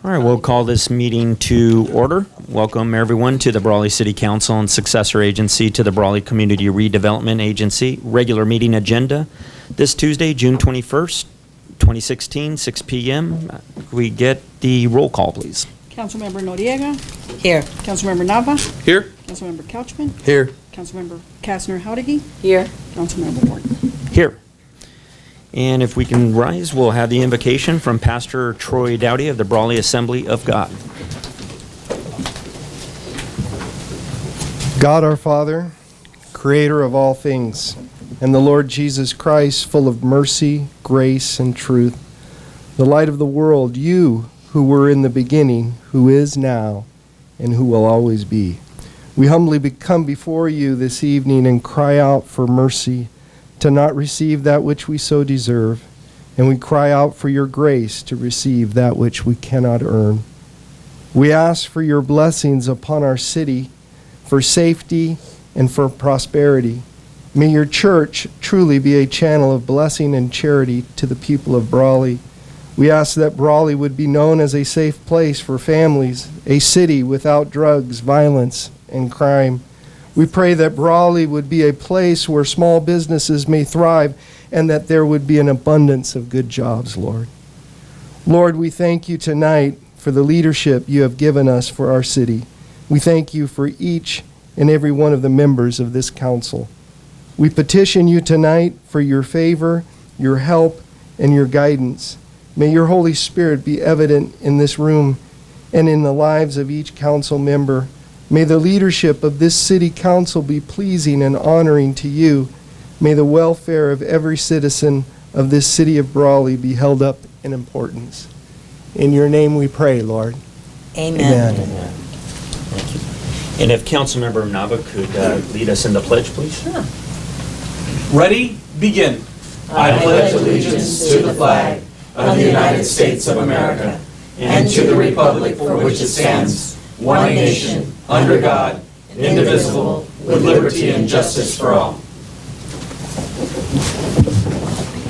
All right, we'll call this meeting to order. Welcome, everyone, to the Brawley City Council and successor agency to the Brawley Community Redevelopment Agency regular meeting agenda this Tuesday, June 21st, 2016, 6 p.m. We get the roll call, please. Councilmember Noriega. Here. Councilmember Nava. Here. Councilmember Couchman. Here. Councilmember Kastner-Howdigi. Here. Councilmember Ward. Here. And if we can rise, we'll have the invocation from Pastor Troy Dowdy of the Brawley Assembly of God. God our Father, creator of all things, and the Lord Jesus Christ, full of mercy, grace, and truth, the light of the world, you who were in the beginning, who is now, and who will always be. We humbly come before you this evening and cry out for mercy to not receive that which we so deserve, and we cry out for your grace to receive that which we cannot earn. We ask for your blessings upon our city, for safety and for prosperity. May your church truly be a channel of blessing and charity to the people of Brawley. We ask that Brawley would be known as a safe place for families, a city without drugs, violence, and crime. We pray that Brawley would be a place where small businesses may thrive and that there would be an abundance of good jobs, Lord. Lord, we thank you tonight for the leadership you have given us for our city. We thank you for each and every one of the members of this council. We petition you tonight for your favor, your help, and your guidance. May your Holy Spirit be evident in this room and in the lives of each council member. May the leadership of this city council be pleasing and honoring to you. May the welfare of every citizen of this city of Brawley be held up in importance. In your name we pray, Lord. Amen. Amen. Thank you. And if Councilmember Nava could lead us in the pledge, please. Sure. Ready? Begin. I pledge allegiance to the flag of the United States of America and to the republic for which it stands, one nation, under God, indivisible, with liberty and justice for all.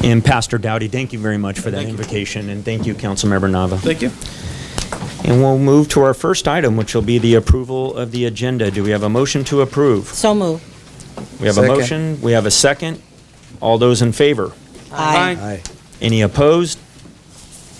And Pastor Dowdy, thank you very much for that invocation, and thank you, Councilmember Nava. Thank you. And we'll move to our first item, which will be the approval of the agenda. Do we have a motion to approve? So move. We have a motion. We have a second. All those in favor? Aye. Any opposed?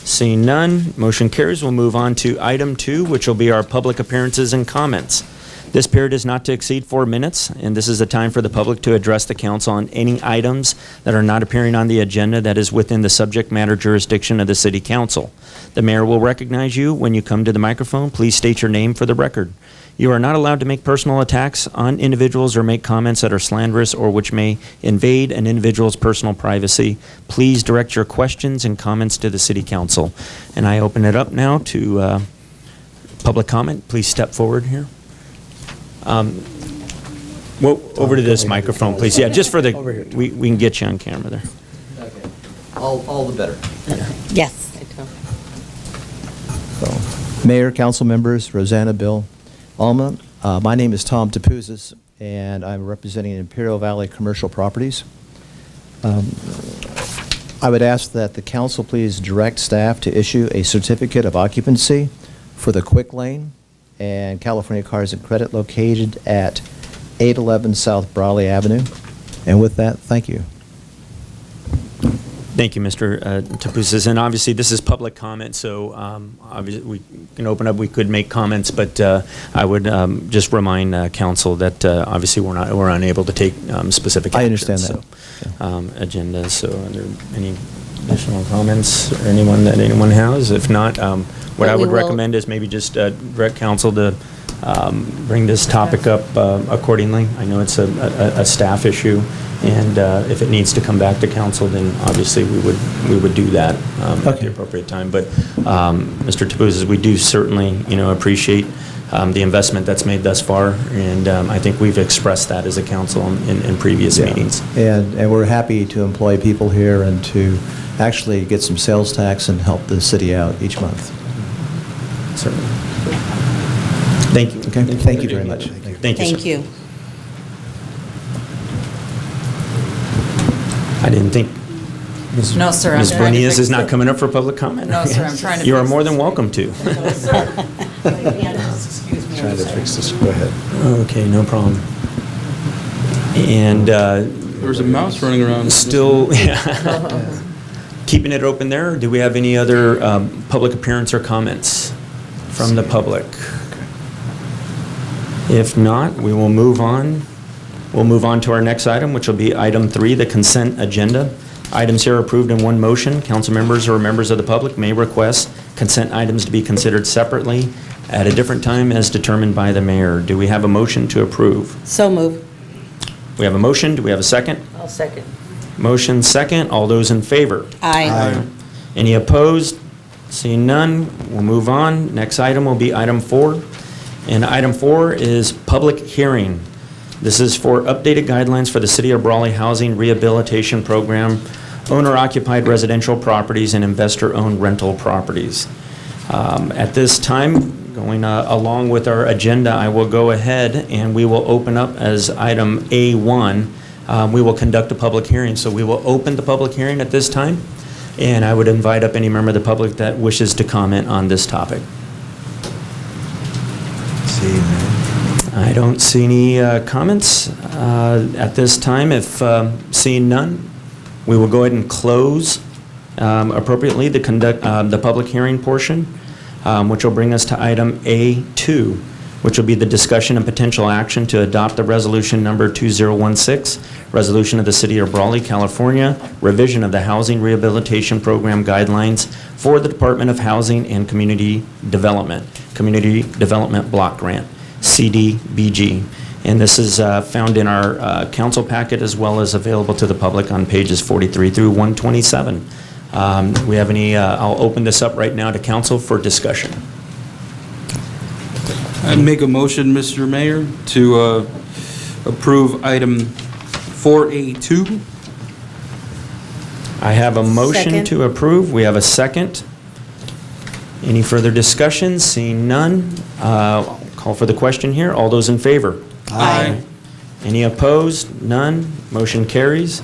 Seeing none, motion carries. We'll move on to item 2, which will be our public appearances and comments. This period is not to exceed 4 minutes, and this is the time for the public to address the council on any items that are not appearing on the agenda that is within the subject matter jurisdiction of the city council. The mayor will recognize you when you come to the microphone. Please state your name for the record. You are not allowed to make personal attacks on individuals or make comments that are slanderous or which may invade an individual's personal privacy. Please direct your questions and comments to the city council. And I open it up now to public comment. Please step forward here. Well, over to this microphone, please. Yeah, just for the, we can get you on camera there. Okay. All the better. Yes. So, Mayor, council members, Rosanna, Bill, Alma, my name is Tom Tapuzis, and I'm representing Imperial Valley Commercial Properties. I would ask that the council please direct staff to issue a certificate of occupancy for the Quick Lane and California Cars and Credit located at 811 South Brawley Avenue. And with that, thank you. Thank you, Mr. Tapuzis. And obviously, this is public comment, so obviously we can open up. We could make comments, but I would just remind council that obviously we're unable to take specific I actions. understand that. Agenda. So, are there any additional comments or anyone has? If not, what I would recommend is maybe just direct council to bring this topic up accordingly. I know it's a staff issue, and if it needs to come back to council, then obviously we would do that at the appropriate time. But Mr. Tapuzis, we do certainly appreciate the investment that's made thus far, and I think we've expressed that as a council in previous meetings. And we're happy to employ people here and to actually get some sales tax and help the city out each month. Certainly. Thank you. Okay. Thank you very much. Thank you. Thank you. I didn't think No, sir. I'm Ms. trying to Bonias fix is not it. coming up for public comment? No, sir, I'm trying to You are fix more this. than welcome to. Excuse me. Trying to fix this, go ahead. Okay, no problem. And There's a mouse running around. still, keeping it open there, do we have any other public appearance or comments from the public? If not, we will move on. We'll move on to our next item, which will be item 3, the consent agenda. Items here are approved in one motion. Council members or members of the public may request consent items to be considered separately at a different time as determined by the mayor. Do we have a motion to approve? So move. We have a motion. Do we have a second? I'll second. Motion second. All those in favor? Aye. Any opposed? Seeing none, we'll move on. Next item will be item 4. And item 4 is public hearing. This is for updated guidelines for the City of Brawley Housing Rehabilitation Program, owner-occupied residential properties, and investor-owned rental properties. At this time, going along with our agenda, I will go ahead and we will open up as item A1. We will conduct a public hearing. So we will open the public hearing at this time, and I would invite up any member of the public that wishes to comment on this topic. I don't see any comments at this time. If seeing none, we will go ahead and close appropriately the public hearing portion, which will bring us to item A2, which will be the discussion and potential action to adopt the resolution number 2016, resolution of the City of Brawley, California, revision of the Housing Rehabilitation Program guidelines for the Department of Housing and Community Development Block Grant, CDBG. And this is found in our council packet as well as available to the public on pages 43 through 127. We have any, I'll open this up right now to council for discussion. I make a motion, Mr. Mayor, to approve item 4A2. I have a motion Second. to approve. We have a second. Any further discussion? Seeing none, I'll call for the question here. All those in favor? Aye. Any opposed? None. Motion carries.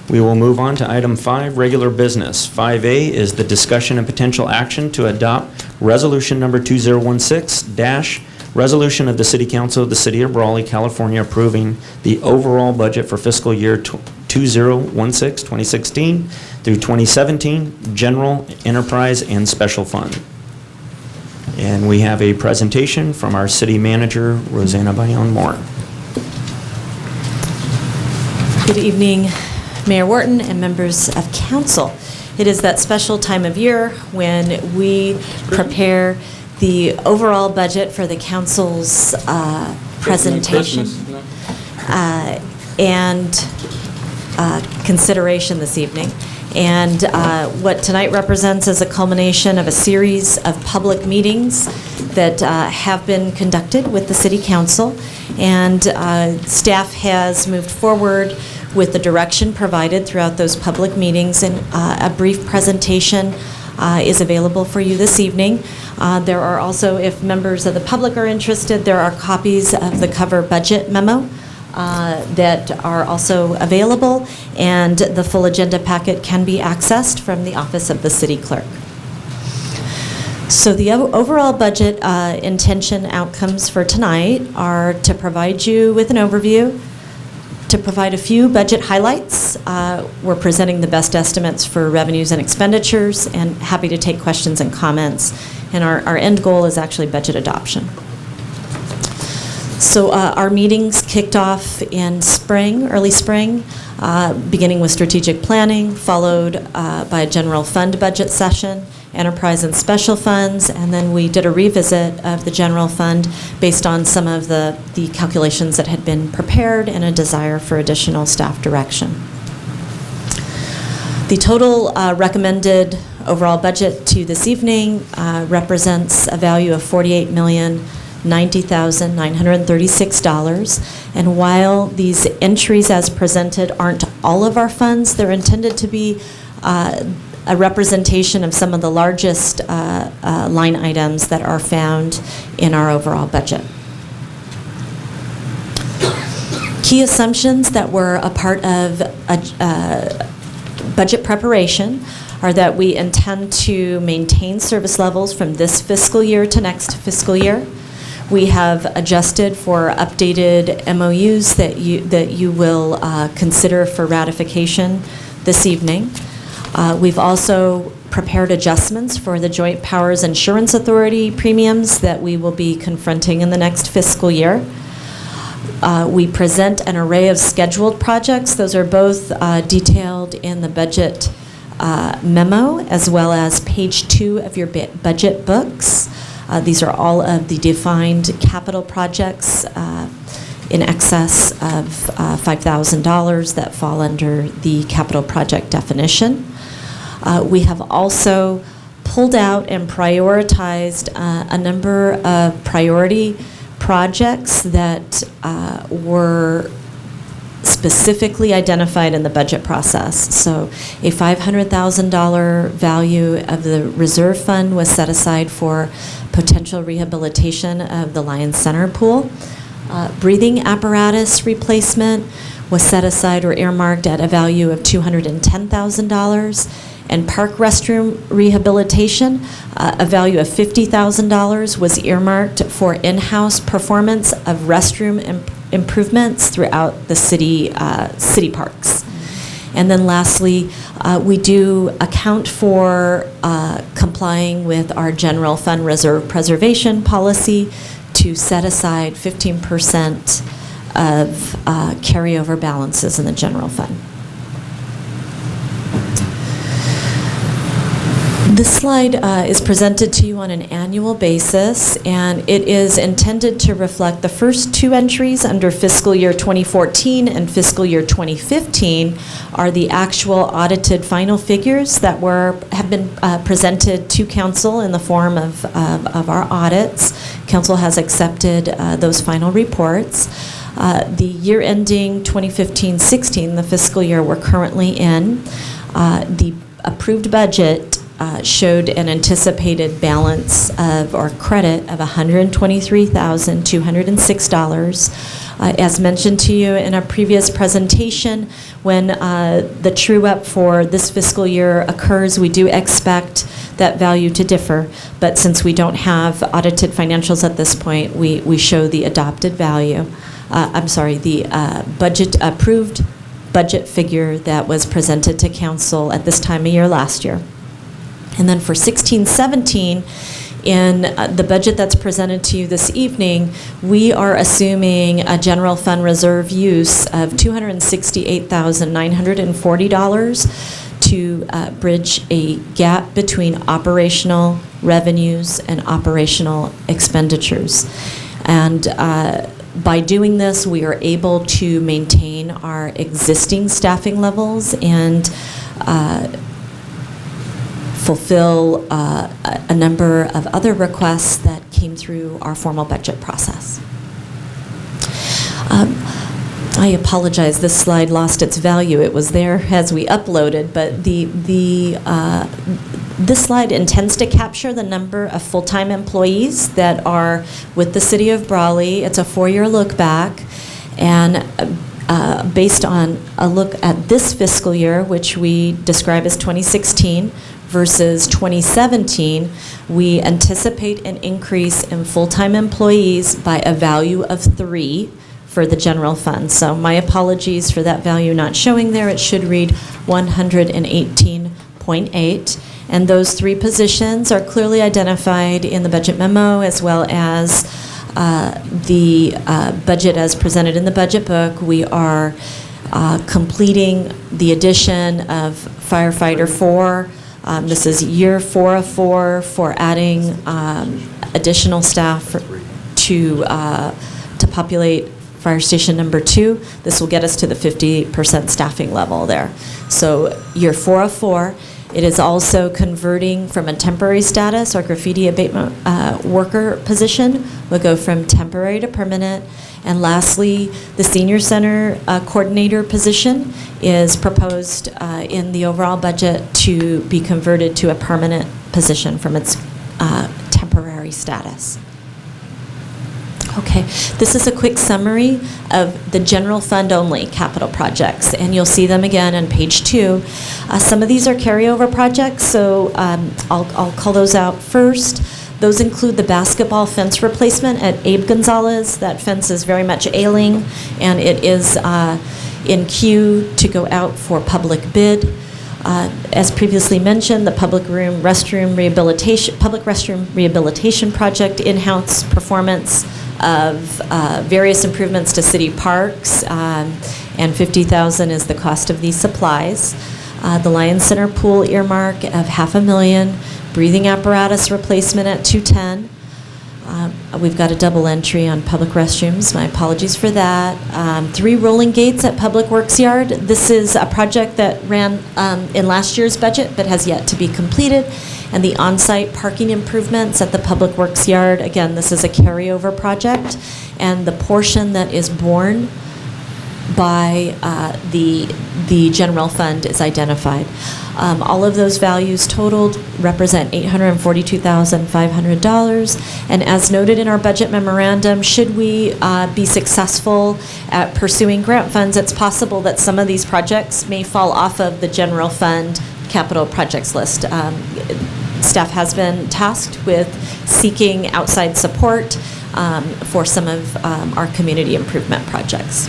We will move on to item 5, regular business. 5A is the discussion and potential action to adopt resolution number 2016 resolution of the City Council of the City of Brawley, California, approving the overall budget for fiscal year 2016 through 2017, general, enterprise, and special fund. And we have a presentation from our city manager, Rosanna Bayon-Moore. Good evening, Mayor Wharton and members of council. It is that special time of year when we prepare the overall budget for the council's presentation and consideration this evening. And what tonight represents is a culmination of a series of public meetings that have been conducted with the City Council. And staff has moved forward with the direction provided throughout those public meetings, and a brief presentation is available for you this evening. There are also, if members of the public are interested, there are copies of the cover budget memo that are also available, and the full agenda packet can be accessed from the office of the city clerk. So the overall budget intention outcomes for tonight are to provide you with an overview, to provide a few budget highlights. We're presenting the best estimates for revenues and expenditures, and happy to take questions and comments. And our end goal is actually budget adoption. So our meetings kicked off in spring, early spring, beginning with strategic planning, followed by a general fund budget session, enterprise and special funds, and then we did a revisit of the general fund based on some of the calculations that had been prepared and a desire for additional staff direction. The total recommended overall budget to this evening represents a value of $48,090,936. And while these entries as presented aren't all of our funds, they're intended to be a representation of some of the largest line items that are found in our overall budget. Key assumptions that were a part of budget preparation are that we intend to maintain service levels from this fiscal year to next fiscal year. We have adjusted for updated MOUs that you will consider for ratification this evening. We've also prepared adjustments for the Joint Powers Insurance Authority premiums that we will be confronting in the next fiscal year. We present an array of scheduled projects. Those are both detailed in the budget memo as well as page 2 of your budget books. These are all of the defined capital projects in excess of $5,000 that fall under the capital project definition. We have also pulled out and prioritized a number of priority projects that were specifically identified in the budget process. So a $500,000 value of the reserve fund was set aside for potential rehabilitation of the Lions Center pool. Breathing apparatus replacement was set aside or earmarked at a value of $210,000. And park restroom rehabilitation, a value of $50,000 was earmarked for in-house performance of restroom improvements throughout the city parks. And then lastly, we do account for complying with our general fund reserve preservation policy to set aside 15% of carryover balances in the general fund. This slide is presented to you on an annual basis, and it is intended to reflect the first 2 entries under fiscal year 2014 and fiscal year 2015 are the actual audited final figures that have been presented to council in the form of our audits. Council has accepted those final reports. The year ending 2015-16, the fiscal year we're currently in, the approved budget showed an anticipated balance of, or credit of, $123,206. As mentioned to you in a previous presentation, when the true-up for this fiscal year occurs, we do expect that value to differ. But since we don't have audited financials at this point, we show the adopted value. The approved budget figure that was presented to council at this time of year last year. And then for 16-17, in the budget that's presented to you this evening, we are assuming a general fund reserve use of $268,940 to bridge a gap between operational revenues and operational expenditures. And by doing this, we are able to maintain our existing staffing levels and fulfill a number of other requests that came through our formal budget process. I apologize, this slide lost its value. It was there as we uploaded, but this slide intends to capture the number of full-time employees that are with the City of Brawley. It's a 4-year look back, and based on a look at this fiscal year, which we describe as 2016, versus 2017, we anticipate an increase in full-time employees by a value of 3 for the general fund. So my apologies for that value not showing there. It should read 118.8. And those 3 positions are clearly identified in the budget memo as well as the budget as presented in the budget book. We are completing the addition of firefighter 4. This is year 4 of 4 for adding additional staff to populate fire station number 2. This will get us to the 50% staffing level there. So year 4 of 4. It is also converting from a temporary status, or graffiti abatement worker position will go from temporary to permanent. And lastly, the senior center coordinator position is proposed in the overall budget to be converted to a permanent position from its temporary status. Okay, this is a quick summary of the general fund only capital projects, and you'll see them again on page 2. Some of these are carryover projects, so I'll call those out first. Those include the basketball fence replacement at Abe Gonzalez. That fence is very much ailing, and it is in queue to go out for public bid. As previously mentioned, the public restroom rehabilitation project, in-house performance of various improvements to city parks, and $50,000 is the cost of these supplies. The Lions Center pool earmark of $500,000, breathing apparatus replacement at $210,000. We've got a double entry on public restrooms. My apologies for that. 3 rolling gates at Public Works Yard. This is a project that ran in last year's budget but has yet to be completed. And the on-site parking improvements at the Public Works Yard. Again, this is a carryover project. And the portion that is borne by the general fund is identified. All of those values totaled represent $842,500. And as noted in our budget memorandum, should we be successful at pursuing grant funds, it's possible that some of these projects may fall off of the general fund capital projects list. Staff has been tasked with seeking outside support for some of our community improvement projects.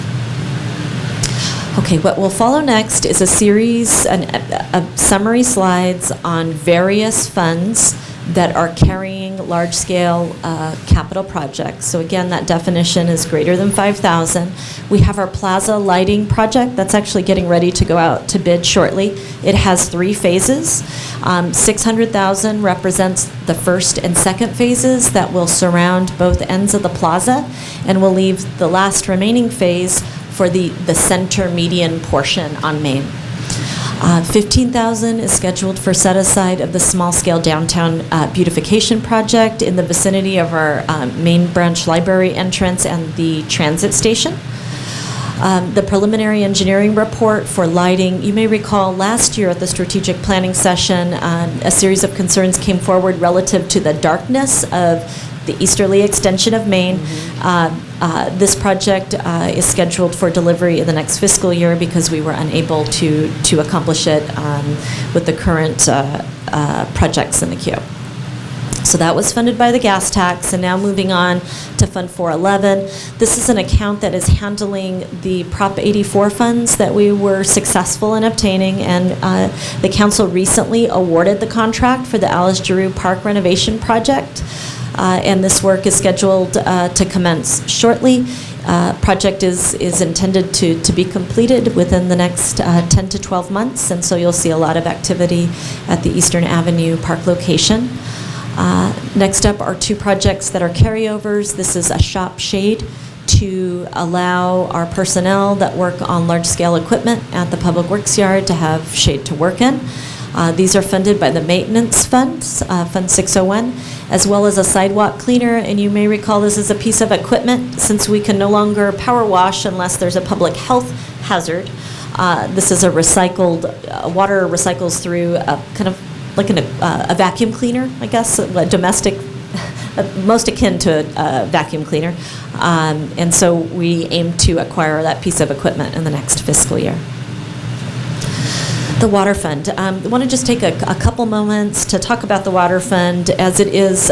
Okay, what will follow next is a series of summary slides on various funds that are carrying large-scale capital projects. So again, that definition is greater than $5,000. We have our plaza lighting project that's actually getting ready to go out to bid shortly. It has 3 phases. $600,000 represents the first and second phases that will surround both ends of the plaza, and will leave the last remaining phase for the center median portion on Main. $15,000 is scheduled for set-aside of the small-scale downtown beautification project in the vicinity of our Main Branch Library entrance and the transit station. The preliminary engineering report for lighting, you may recall last year at the strategic planning session, a series of concerns came forward relative to the darkness of the easterly extension of Main. This project is scheduled for delivery in the next fiscal year because we were unable to accomplish it with the current projects in the queue. So that was funded by the gas tax, and now moving on to Fund 411. This is an account that is handling the Prop 84 funds that we were successful in obtaining, and the council recently awarded the contract for the Alice Giroux Park renovation project. And this work is scheduled to commence shortly. Project is intended to be completed within the next 10 to 12 months, and so you'll see a lot of activity at the Eastern Avenue Park location. Next up are 2 projects that are carryovers. This is a shop shade to allow our personnel that work on large-scale equipment at the Public Works Yard to have shade to work in. These are funded by the maintenance funds, Fund 601, as well as a sidewalk cleaner. And you may recall this is a piece of equipment since we can no longer power wash unless there's a public health hazard. This is a recycled, water recycles through a kind of like a vacuum cleaner, I guess, a domestic, most akin to a vacuum cleaner. And so we aim to acquire that piece of equipment in the next fiscal year. The Water Fund. I want to just take a couple moments to talk about the Water Fund, as it is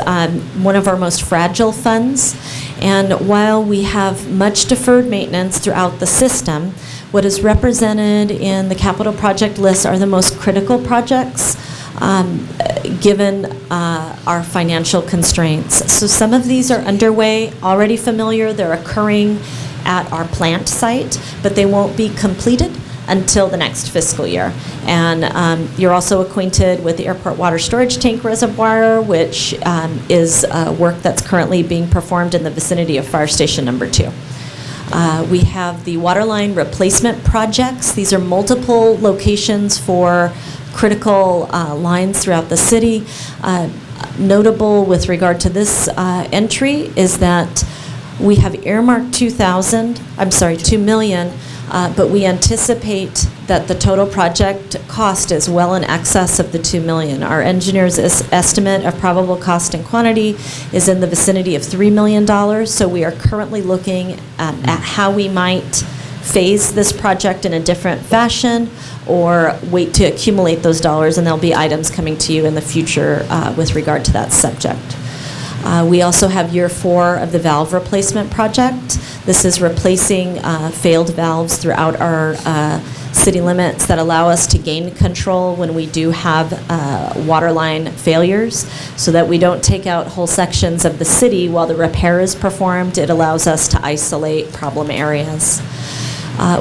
one of our most fragile funds. And while we have much deferred maintenance throughout the system, what is represented in the capital project list are the most critical projects given our financial constraints. So some of these are underway, already familiar. They're occurring at our plant site, but they won't be completed until the next fiscal year. And you're also acquainted with the airport water storage tank reservoir, which is work that's currently being performed in the vicinity of Fire Station Number 2. We have the water line replacement projects. These are multiple locations for critical lines throughout the city. Notable with regard to this entry is that we have earmarked $2 million, but we anticipate that the total project cost is well in excess of the $2 million. Our engineer's estimate of probable cost and quantity is in the vicinity of $3 million, so we are currently looking at how we might phase this project in a different fashion or wait to accumulate those dollars, and there'll be items coming to you in the future with regard to that subject. We also have year 4 of the valve replacement project. This is replacing failed valves throughout our city limits that allow us to gain control when we do have water line failures, so that we don't take out whole sections of the city while the repair is performed. It allows us to isolate problem areas.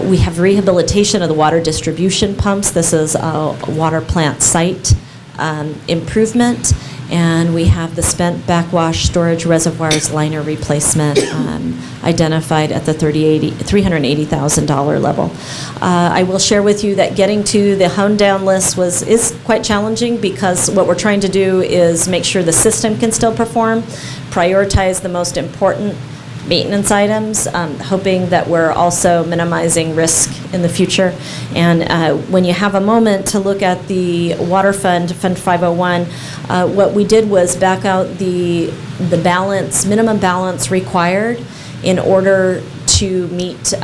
We have rehabilitation of the water distribution pumps. This is a water plant site improvement. And we have the spent backwash storage reservoirs liner replacement identified at the $380,000 level. I will share with you that getting to the honed down list is quite challenging, because what we're trying to do is make sure the system can still perform, prioritize the most important maintenance items, hoping that we're also minimizing risk in the future. And when you have a moment to look at the water fund, Fund 501, what we did was back out the balance, minimum balance required in order to meet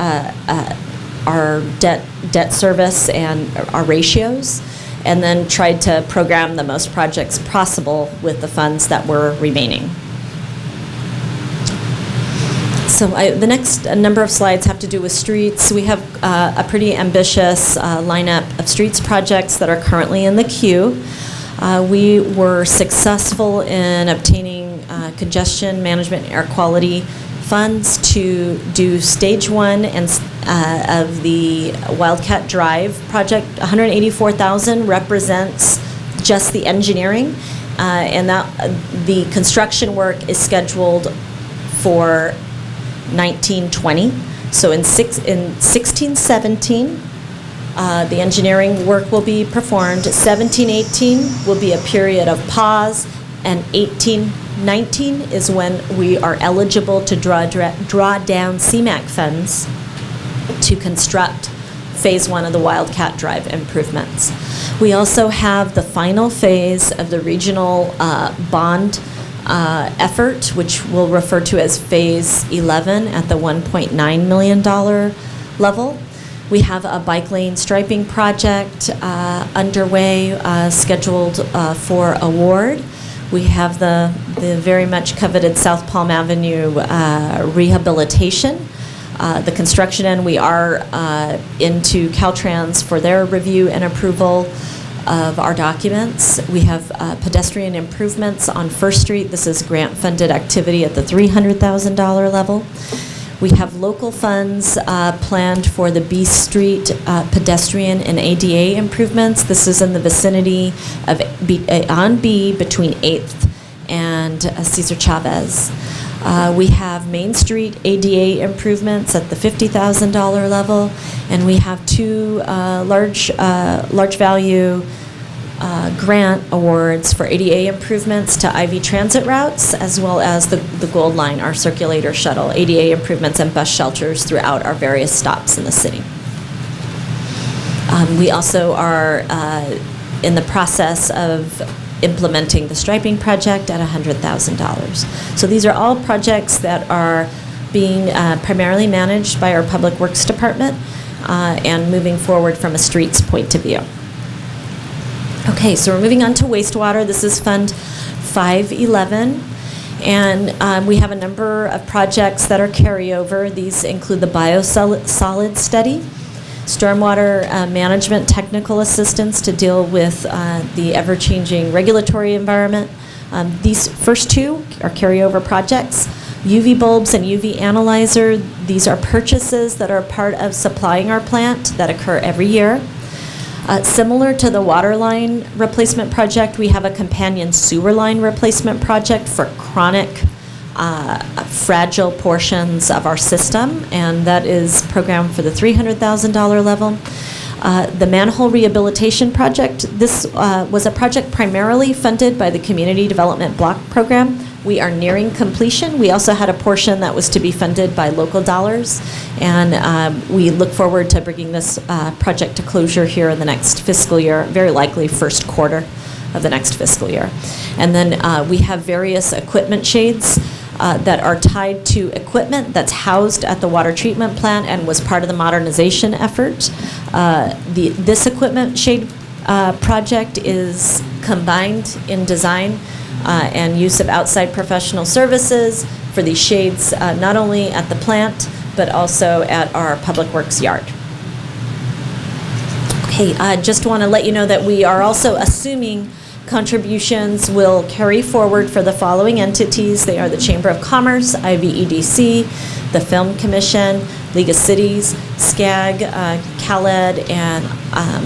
our debt service and our ratios, and then tried to program the most projects possible with the funds that were remaining. So the next number of slides have to do with streets. We have a pretty ambitious lineup of streets projects that are currently in the queue. We were successful in obtaining congestion management air quality funds to do stage 1 and of the Wildcat Drive project. $184,000 represents just the engineering, and that the construction work is scheduled for 1920. So in 16-17, the engineering work will be performed. 17-18 will be a period of pause, and 18-19 is when we are eligible to draw down CMAQ funds to construct phase 1 of the Wildcat Drive improvements. We also have the final phase of the regional bond effort, which we'll refer to as Phase 11 at the $1.9 million level. We have a bike lane striping project underway, scheduled for award. We have the very much coveted South Palm Avenue rehabilitation. The construction end, we are into Caltrans for their review and approval of our documents. We have pedestrian improvements on First Street. This is grant-funded activity at the $300,000 level. We have local funds planned for the B Street pedestrian and ADA improvements. This is in the vicinity of on B between 8th and Cesar Chavez. We have Main Street ADA improvements at the $50,000 level, and we have 2 large value grant awards for ADA improvements to IV transit routes, as well as the Gold Line, our circulator shuttle, ADA improvements and bus shelters throughout our various stops in the city. We also are in the process of implementing the striping project at $100,000. So these are all projects that are being primarily managed by our Public Works Department and moving forward from a streets point of view. Okay, so we're moving on to wastewater. This is Fund 511, and we have a number of projects that are carryover. These include the biosolid study, stormwater management technical assistance to deal with the ever-changing regulatory environment. These first 2 are carryover projects. UV bulbs and UV analyzer, these are purchases that are part of supplying our plant that occur every year. Similar to the water line replacement project, we have a companion sewer line replacement project for chronic fragile portions of our system, and that is programmed for the $300,000 level. The manhole rehabilitation project, this was a project primarily funded by the Community Development Block Program We are nearing completion. We also had a portion that was to be funded by local dollars, and we look forward to bringing this project to closure here in the next fiscal year, very likely first quarter of the next fiscal year. And then we have various equipment shades that are tied to equipment that's housed at the water treatment plant and was part of the modernization effort. This equipment shade project is combined in design and use of outside professional services for these shades, not only at the plant, but also at our Public Works yard. Okay, I just want to let you know that we are also assuming contributions will carry forward for the following entities. They are the Chamber of Commerce, IVEDC, the Film Commission, League of Cities, SCAG, CalEd, and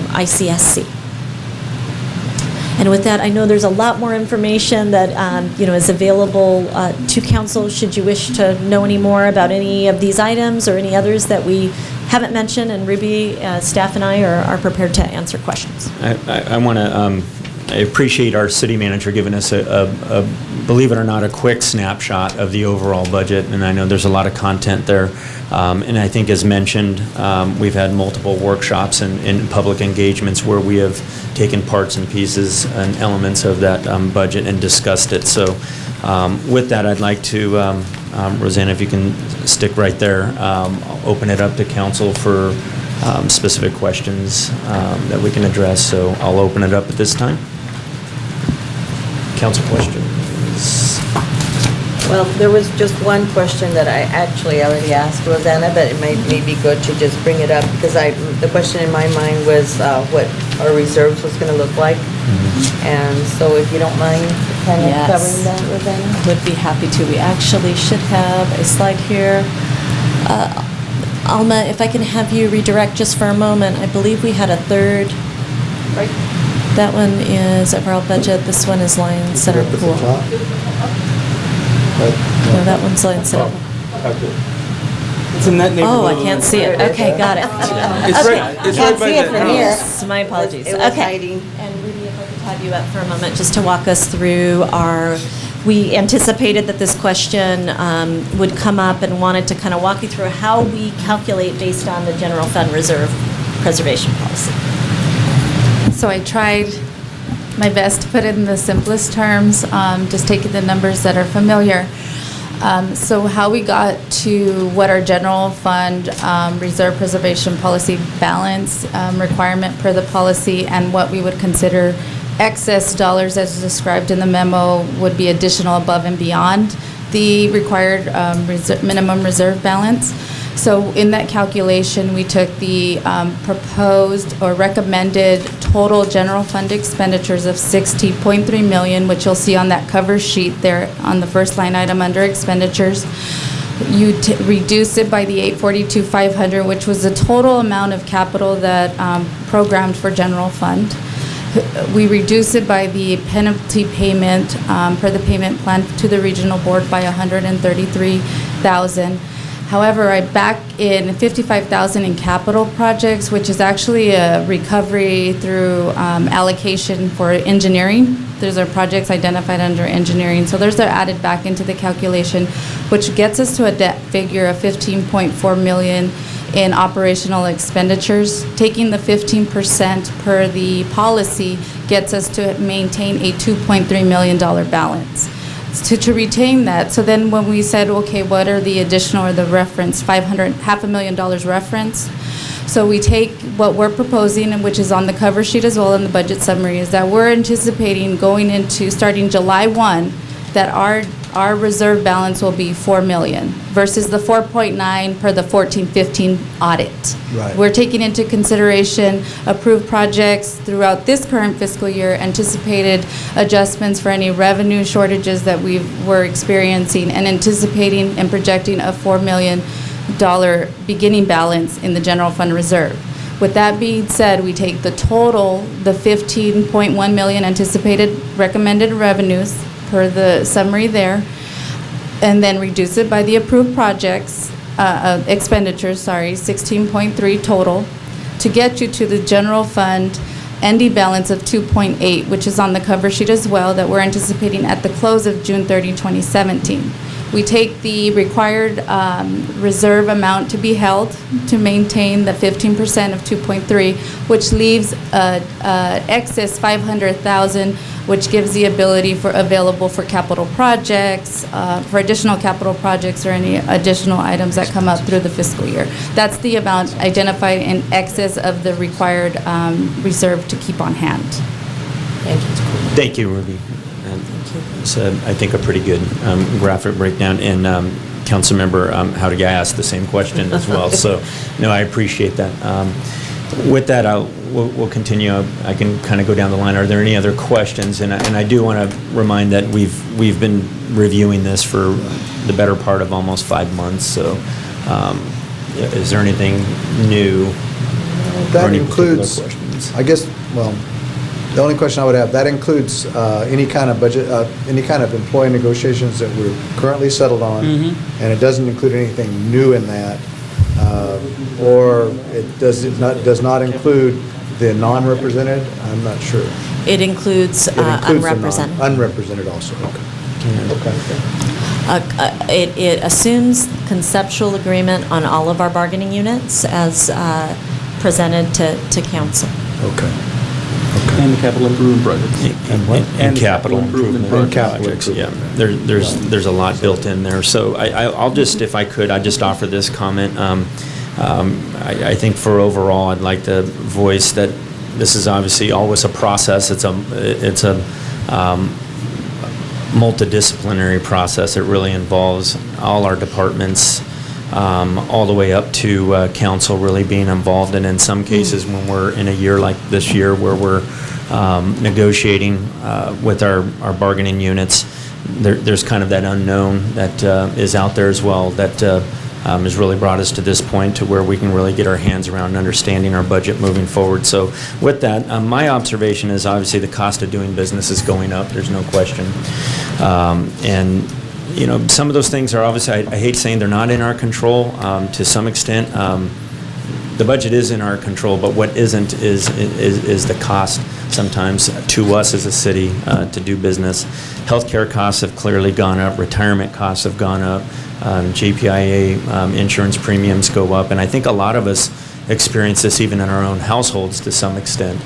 ICSC. And with that, I know there's a lot more information that is available to council should you wish to know any more about any of these items or any others that we haven't mentioned. And Ruby, staff and I are prepared to answer questions. I want to, I appreciate our city manager giving us a, believe it or not, a quick snapshot of the overall budget, and I know there's a lot of content there. And I think as mentioned, we've had multiple workshops and public engagements where we have taken parts and pieces and elements of that budget and discussed it. So with that, I'd like to, Rosanna, if you can stick right there, I'll open it up to council for specific questions that we can address. So I'll open it up at this time. Council questions? Well, there was just one question that I actually already asked Rosanna, but it may be good to just bring it up because the question in my mind was what our reserves was going to look like. And so if you don't mind kind of covering that, Rosanna? Would be happy to. We actually should have a slide here. Alma, if I can have you redirect just for a moment. I believe we had a third. Right. That one is overall budget. This one is line center pool. No, that one's line center. It's in that neighborhood. Oh, I can't see it. Okay, got it. It's Okay. right, it's Can't right by see it that from house. here. Yes, my apologies. It was Okay. hiding. And Ruby, if I could have you up for a moment just to walk us through we anticipated that this question would come up and wanted to kind of walk you through how we calculate based on the general fund reserve preservation policy. So I tried my best to put it in the simplest terms, just taking the numbers that are familiar. So how we got to what our general fund reserve preservation policy balance requirement per the policy and what we would consider excess dollars as described in the memo would be additional above and beyond the required minimum reserve balance. So in that calculation, we took the proposed or recommended total general fund expenditures of $60.3 million, which you'll see on that cover sheet there on the first line item under expenditures. You reduce it by the $842,500, which was the total amount of capital that programmed for general fund. We reduce it by the penalty payment per the payment plan to the regional board by $133,000. However, I back in $55,000 in capital projects, which is actually a recovery through allocation for engineering. Those are projects identified under engineering. So those are added back into the calculation, which gets us to a debt figure of $15.4 million in operational expenditures. Taking the 15% per the policy gets us to maintain a $2.3 million balance. To retain that. So then when we said, okay, what are the additional or the reference, $500,000 reference? So we take what we're proposing, and which is on the cover sheet as well in the budget summary, is that we're anticipating going into starting July 1 that our reserve balance will be $4 million versus the 4.9 per the 14-15 audit. Right. We're taking into consideration approved projects throughout this current fiscal year, anticipated adjustments for any revenue shortages that we're experiencing, and anticipating and projecting a $4 million beginning balance in the general fund reserve. With that being said, we take the total, the $15.1 million anticipated recommended revenues per the summary there, and then reduce it by the approved projects, expenditures, 16.3 total, to get you to the general fund ending balance of 2.8, which is on the cover sheet as well, that we're anticipating at the close of June 30, 2017. We take the required reserve amount to be held to maintain the 15% of 2.3, which leaves excess 500,000, which gives the ability for available for capital projects, for additional capital projects or any additional items that come up through the fiscal year. That's the amount identified in excess of the required reserve to keep on hand. Thank you. Thank you, Ruby. It's, I think, a pretty good graphic breakdown. And Councilmember Howdy, I asked the same question as well. So, no, I appreciate that. With that, we'll continue. I can kind of go down the line. Are there any other questions? And I do want to remind that we've been reviewing this for the better part of almost 5 months. So, is there anything new? That or any particular includes, questions? I guess, well, the only question I would have, that includes any kind of budget, any kind of employee negotiations that we're currently settled on, and it doesn't include anything new in that, or it does not include the non-represented? I'm not sure. It includes It includes the unrepresented. Unrepresented also, okay. It assumes conceptual agreement on all of our bargaining units as presented to council. Okay. And the capital improvement projects. And capital improvement And capital projects, yeah. improvement. There's a lot built in there. So I'll just, if I could, I'd just offer this comment. I think for overall, I'd like to voice that this is obviously always a process. It's a multidisciplinary process. It really involves all our departments, all the way up to council really being involved. And in some cases, when we're in a year like this year where we're negotiating with our bargaining units, there's kind of that unknown that is out there as well that has really brought us to this point to where we can really get our hands around understanding our budget moving forward. So with that, my observation is obviously the cost of doing business is going up. There's no question. And you know, some of those things are obviously, I hate saying they're not in our control to some extent. The budget is in our control, but what isn't is the cost sometimes to us as a city to do business. Healthcare costs have clearly gone up. Retirement costs have gone up. JPIA insurance premiums go up. And I think a lot of us experience this even in our own households to some extent.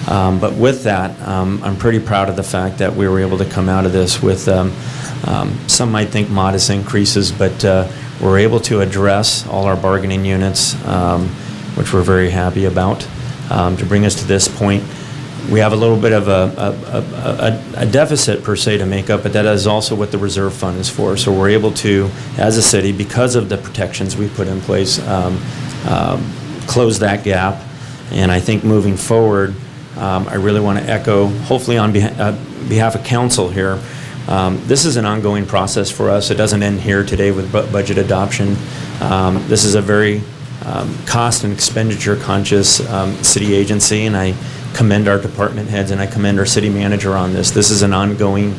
But with that, I'm pretty proud of the fact that we were able to come out of this with some might think modest increases, but we're able to address all our bargaining units, which we're very happy about, to bring us to this point. We have a little bit of a deficit per se to make up, but that is also what the reserve fund is for. So we're able to, as a city, because of the protections we put in place, close that gap. And I think moving forward, I really want to echo, hopefully on behalf of council here, this is an ongoing process for us. It doesn't end here today with budget adoption. This is a very cost and expenditure conscious city agency, and I commend our department heads and I commend our city manager on this. This is an ongoing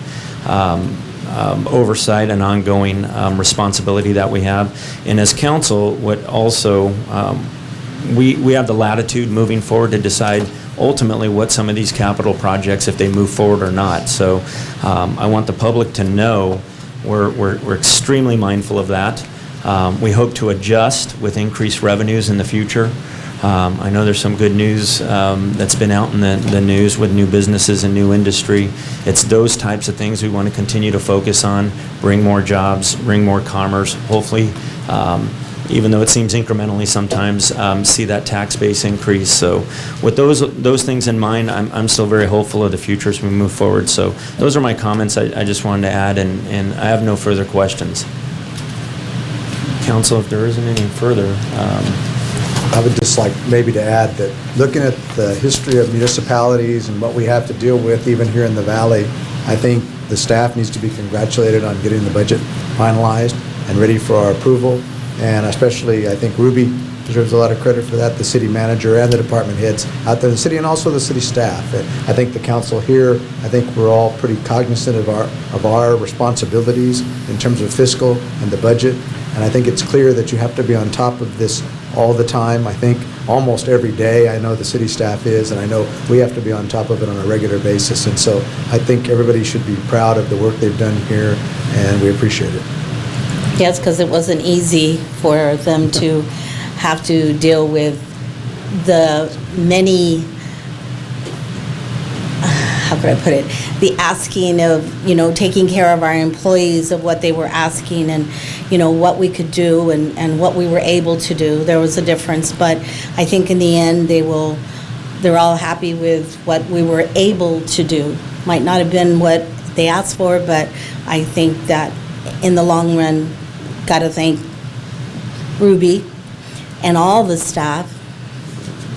oversight, an ongoing responsibility that we have. And as council, what also we have the latitude moving forward to decide ultimately what some of these capital projects, if they move forward or not. So I want the public to know we're extremely mindful of that. We hope to adjust with increased revenues in the future. I know there's some good news that's been out in the news with new businesses and new industry. It's those types of things we want to continue to focus on, bring more jobs, bring more commerce, hopefully, even though it seems incrementally sometimes, see that tax base increase. So with those things in mind, I'm still very hopeful of the future as we move forward. So those are my comments I just wanted to add, and I have no further questions. Council, if there isn't any further. I would just like maybe to add that looking at the history of municipalities and what we have to deal with even here in the valley, I think the staff needs to be congratulated on getting the budget finalized and ready for our approval. And especially, I think Ruby deserves a lot of credit for that, the city manager and the department heads out there in the city, and also the city staff. And I think the council here, I think we're all pretty cognizant of our responsibilities in terms of fiscal and the budget. And I think it's clear that you have to be on top of this all the time. I think almost every day. I know the city staff is, and I know we have to be on top of it on a regular basis. And so I think everybody should be proud of the work they've done here, and we appreciate it. Yes, because it wasn't easy for them to have to deal with the many, how could I put it, the asking of, taking care of our employees, of what they were asking, and, what we could do and what we were able to do. There was a difference, but I think in the end, they're all happy with what we were able to do. Might not have been what they asked for, but I think that in the long run, got to thank Ruby and all the staff,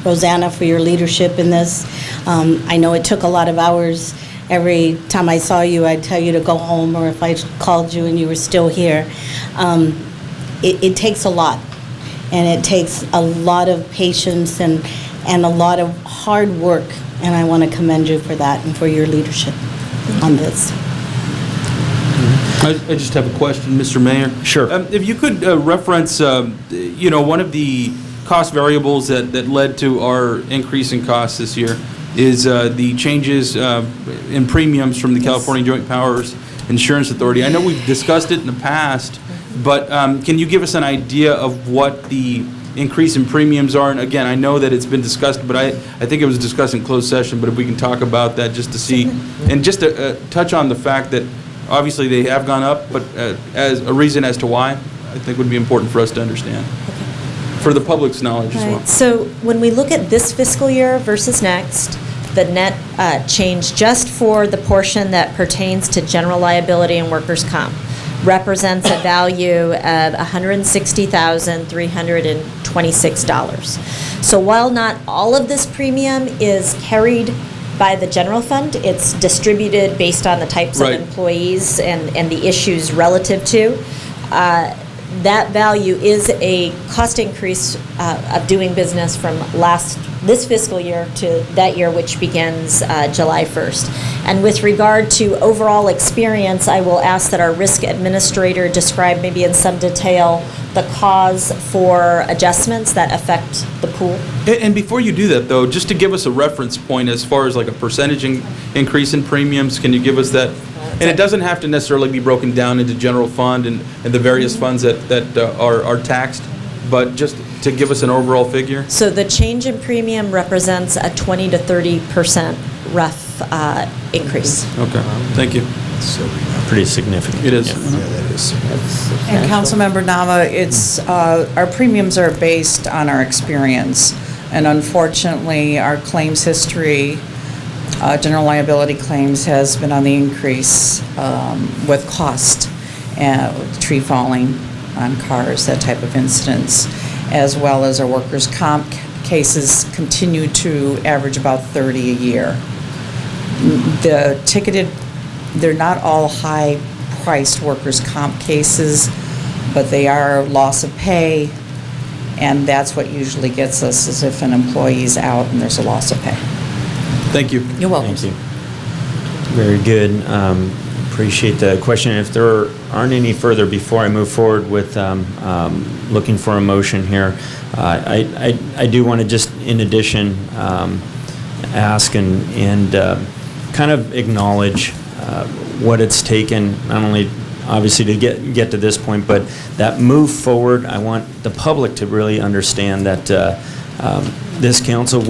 Rosanna, for your leadership in this. I know it took a lot of hours. Every time I saw you, I'd tell you to go home, or if I called you and you were still here. It takes a lot, and it takes a lot of patience and a lot of hard work, and I want to commend you for that and for your leadership on this. I just have a question, Mr. Mayor. Sure. If you could reference, one of the cost variables that led to our increase in costs this year is the changes in premiums from the California Joint Powers Insurance Authority. I know we've discussed it in the past, but can you give us an idea of what the increase in premiums are? And again, I know that it's been discussed, but I think it was discussed in closed session, but if we can talk about that just to see, and just to touch on the fact that obviously they have gone up, but as a reason as to why, I think would be important for us to understand, for the public's knowledge as well. Right. So when we look at this fiscal year versus next, the net change just for the portion that pertains to general liability and workers' comp represents a value of $160,326. So while not all of this premium is carried by the general fund, it's distributed based on the types Right. of employees and the issues relative to. That value is a cost increase of doing business from this fiscal year to that year, which begins July 1st. And with regard to overall experience, I will ask that our risk administrator describe maybe in some detail the cause for adjustments that affect the pool. And before you do that, though, just to give us a reference point as far as like a percentage increase in premiums, can you give us that? And it doesn't have to necessarily be broken down into general fund and the various funds that are taxed, but just to give us an overall figure? So the change in premium represents a 20 to 30% rough increase. Okay, thank you. Pretty significant. It is. Yeah. Yeah, that is. And Councilmember Nava, it's, our premiums are based on our experience. And unfortunately, our claims history, general liability claims has been on the increase with cost, tree falling on cars, that type of incidents, as well as our workers' comp cases continue to average about 30 a year. The ticketed, they're not all high-priced workers' comp cases, but they are loss of pay, and that's what usually gets us, is if an employee's out and there's a loss of pay. Thank you. You're welcome. Thank you. Very good. Appreciate the question. If there aren't any further before I move forward with looking for a motion here, I do want to just, in addition, ask and kind of acknowledge what it's taken, not only obviously to get to this point, but that move forward. I want the public to really understand that this council,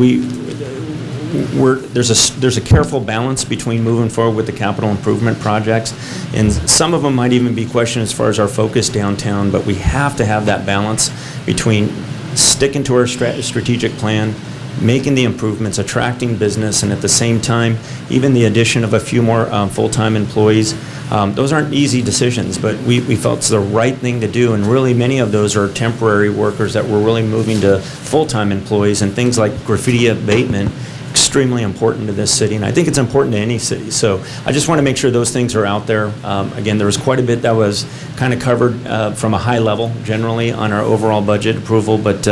there's a careful balance between moving forward with the capital improvement projects, and some of them might even be questioned as far as our focus downtown, but we have to have that balance between sticking to our strategic plan, making the improvements, attracting business, and at the same time, even the addition of a few more full-time employees. Those aren't easy decisions, but we felt it's the right thing to do, and really many of those are temporary workers that we're really moving to full-time employees, and things like graffiti abatement, extremely important to this city, and I think it's important to any city. So I just want to make sure those things are out there. Again, there was quite a bit that was kind of covered from a high level generally on our overall budget approval, but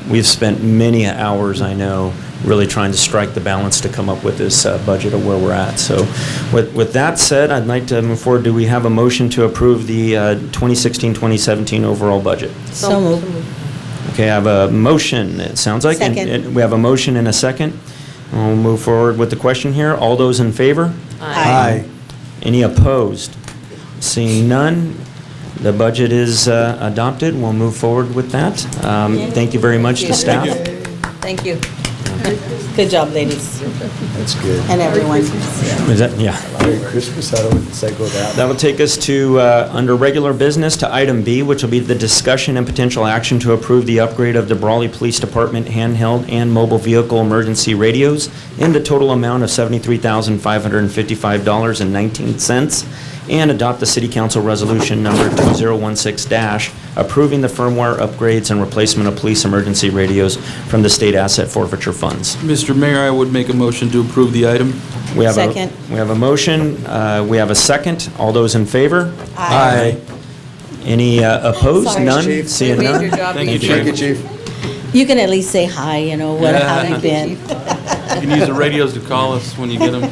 we've spent many hours, I know, really trying to strike the balance to come up with this budget of where we're at. So with that said, I'd like to move forward. Do we have a motion to approve the 2016-2017 overall budget? So moved. Okay, I have a motion, it sounds like. and- Second. and we have a motion and a second. We'll move forward with the question here. All those in favor? Aye. Any opposed? Seeing none, the budget is adopted. We'll move forward with that. Thank you very much to staff. Thank you. Good job, ladies, That's good. and everyone. Is that, yeah. Merry Christmas, I don't say go that. That will take us to, under regular business, to item B, which will be the discussion and potential action to approve the upgrade of the Brawley Police Department handheld and mobile vehicle emergency radios in the total amount of $73,555.19, and adopt the City Council Resolution Number 2016- approving the firmware upgrades and replacement of police emergency radios from the state asset forfeiture funds. Mr. Mayor, I would make a motion to approve the item. We have Second. We have a motion, we have a second. All those in favor? Aye. Any opposed? Sorry, None? Chief. Seeing You made none? your job Thank you, easy. Thank you, Chief. You can at least say hi, you know, what, how you been? You can use the radios to call us when you get them.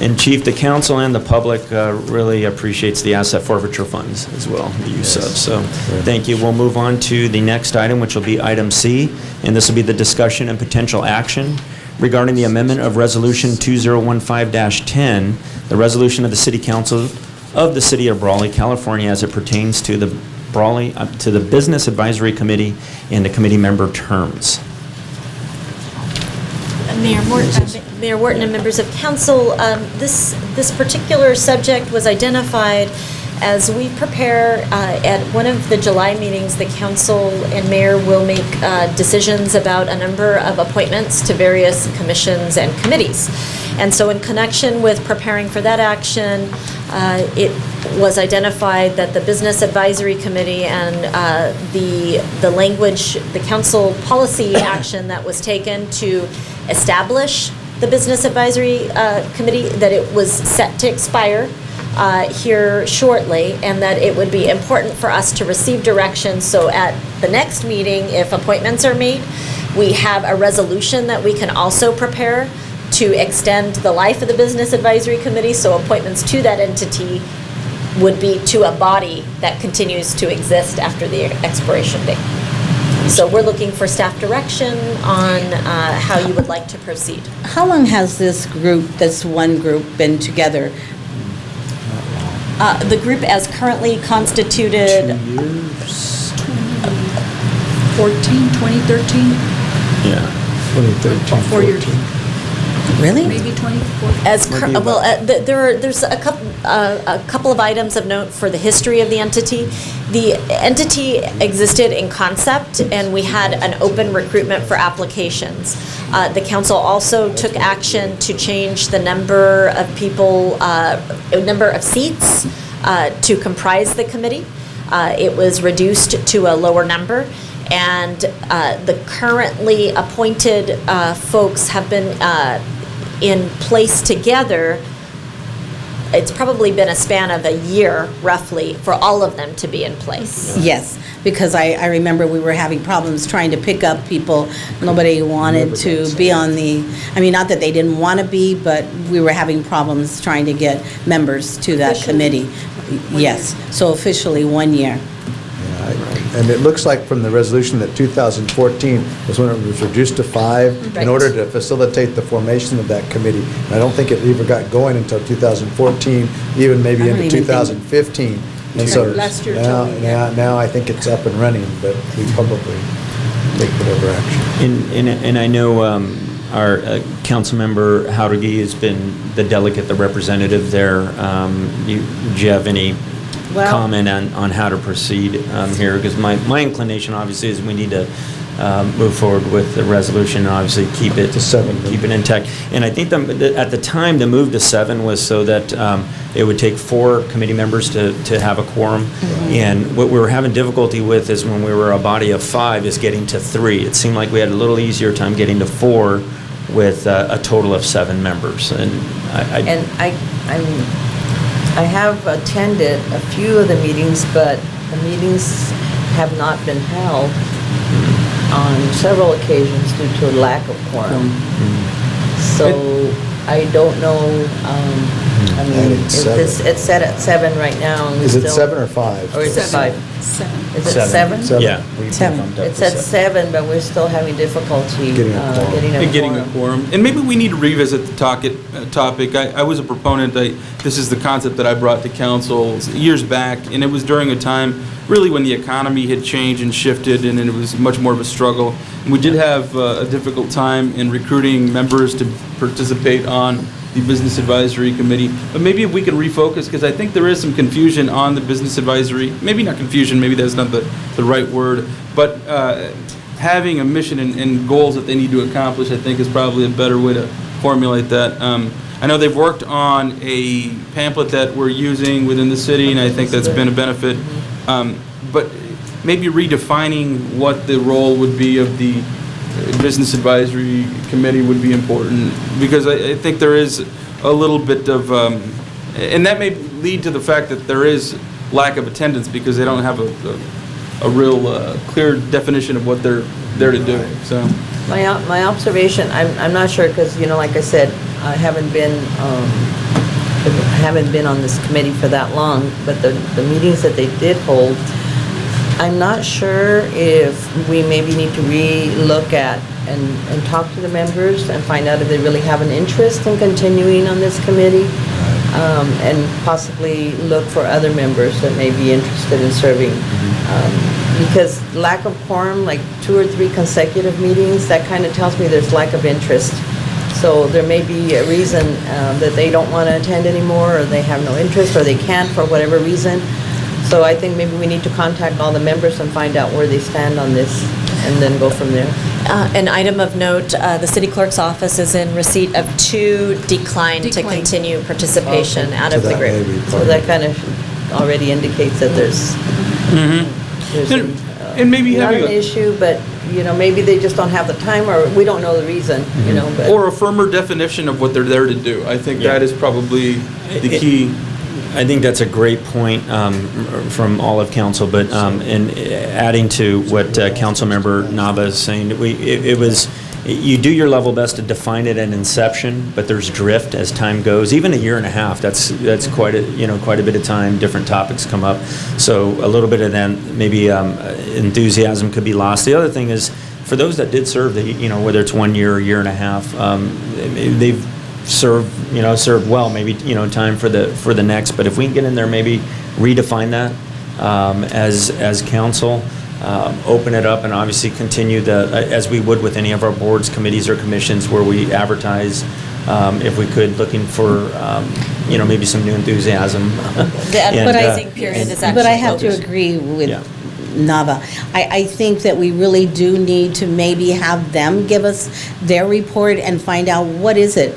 And Chief, the council and the public really appreciates the asset forfeiture funds as well, the use of. So, thank you. We'll move on to the next item, which will be item C, and this will be the discussion and potential action regarding the amendment of Resolution 2015-10, the resolution of the City Council of the City of Brawley, California, as it pertains to the Brawley, to the Business Advisory Committee and the committee member terms. Mayor Wharton and members of council, this particular subject was identified as we prepare at one of the July meetings. The council and mayor will make decisions about a number of appointments to various commissions and committees. And so in connection with preparing for that action, it was identified that the Business Advisory Committee and the language, the council policy action that was taken to establish the Business Advisory Committee, that it was set to expire here shortly, and that it would be important for us to receive direction so at the next meeting, if appointments are made, we have a resolution that we can also prepare to extend the life of the Business Advisory Committee, so appointments to that entity would be to a body that continues to exist after the expiration date. So we're looking for staff direction on how you would like to proceed. How long has this group, this one group, been together? The group as currently constituted, 2013? Yeah. 2013, 4 years. Really? Maybe 2014? there's a couple of items of note for the history of the entity. The entity existed in concept, and we had an open recruitment for applications. The council also took action to change the number of people, number of seats to comprise the committee. It was reduced to a lower number, and the currently appointed folks have been in place together. It's probably been a span of a year, roughly, for all of them to be in place. Yes, because I remember we were having problems trying to pick up people. Nobody wanted to be on the, I mean, not that they didn't want to be, but we were having problems trying to get members to that committee. Yes, so officially 1 year. And it looks like from the resolution that 2014 was when it was reduced to 5 Right. in order to facilitate the formation of that committee. And I don't think it even got going until 2014, even maybe I don't into even think- 2015. And so Last year, now, Joey, yeah. now I think it's up and running, but we probably take whatever action. And I know our council member Howdegi has been the delegate, the representative there. Do you have any comment on how to proceed here? Because my inclination, obviously, is we need to move forward with the resolution and obviously keep it To 7. keep it intact. And I think at the time, the move to 7 was so that it would take 4 committee members to have a quorum. And what we were having difficulty with is when we were a body of 5 is getting to 3. It seemed like we had a little easier time getting to 4 with a total of 7 members. And And I have attended a few of the meetings, but the meetings have not been held on several occasions due to a lack of quorum. So I don't know I mean, Adding if seven. it's set at 7 right now. And we Is it still- 7 or 5? Or is it 5? 7. Is it 7? Seven. Yeah. we Seven. bumped up It's to at 7, but we're still having difficulty Getting a quorum. getting a And getting a quorum. quorum. And maybe we need to revisit the topic. I was a proponent, this is the concept that I brought to council years back, and it was during a time really when the economy had changed and shifted, and it was much more of a struggle. And we did have a difficult time in recruiting members to participate on the Business Advisory Committee. But maybe if we can refocus, because I think there is some confusion on the Business Advisory, maybe not confusion, maybe that's not the right word, but having a mission and goals that they need to accomplish, I think is probably a better way to formulate that. I know they've worked on a pamphlet that we're using within the city, and I think that's been a benefit. But maybe redefining what the role would be of the Business Advisory Committee would be important, because I think there is a little bit of, and that may lead to the fact that there is lack of attendance because they don't have a real clear definition of what they're there to do, so. My observation, I'm not sure, because, like I said, I haven't been on this committee for that long, but the meetings that they did hold, I'm not sure if we maybe need to re-look at and talk to the members and find out if they really have an interest in continuing on this committee, and possibly look for other members that may be interested in serving. Because lack of quorum, like 2 or 3 consecutive meetings, that kind of tells me there's lack of interest. So there may be a reason that they don't want to attend anymore, or they have no interest, or they can't for whatever reason. So I think maybe we need to contact all the members and find out where they stand on this, and then go from there. An item of note, the city clerk's office is in receipt of 2 declined to Declined. continue participation out So of the that group. may be So part that of it. kind of already indicates that there's And maybe not having an a, issue, but, maybe they just don't have the time, or we don't know the reason, but. or a firmer definition of what they're there to do. I think Yeah. that is probably the key. I think that's a great point from all of council, but in adding to what Councilmember Nava is saying, it was, you do your level best to define it at inception, but there's drift as time goes. Even a year and a half, that's quite a bit of time. Different topics come up, so a little bit of that maybe enthusiasm could be lost. The other thing is, for those that did serve, whether it's 1 year or year and a half, they've served well, maybe, time for the next. But if we can get in there, maybe redefine that as council, open it up, and obviously continue as we would with any of our boards, committees, or commissions where we advertise, if we could, looking for, maybe some new enthusiasm. The advertising period is actually But I have to closed. agree with Yeah. Nava. I think that we really do need to maybe have them give us their report and find out what is it,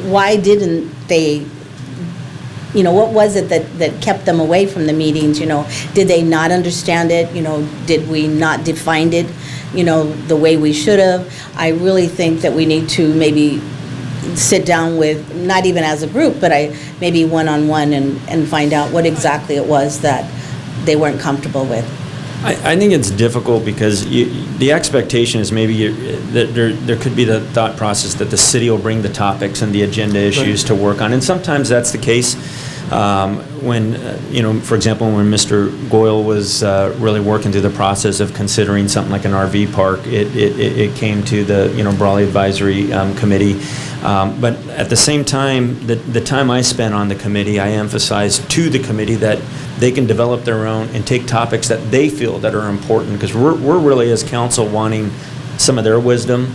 why didn't they, what was it that kept them away from the meetings, Did they not understand it, did we not define it, the way we should have? I really think that we need to maybe sit down with, not even as a group, but maybe one-on-one and find out what exactly it was that they weren't comfortable with. I think it's difficult because the expectation is maybe that there could be the thought process that the city will bring the topics and the agenda issues to work on, and sometimes that's the case. When, for example, when Mr. Goyle was really working through the process of considering something like an RV park, it came to the, Brawley Advisory Committee. But at the same time, the time I spent on the committee, I emphasized to the committee that they can develop their own and take topics that they feel that are important, because we're really, as council, wanting some of their wisdom,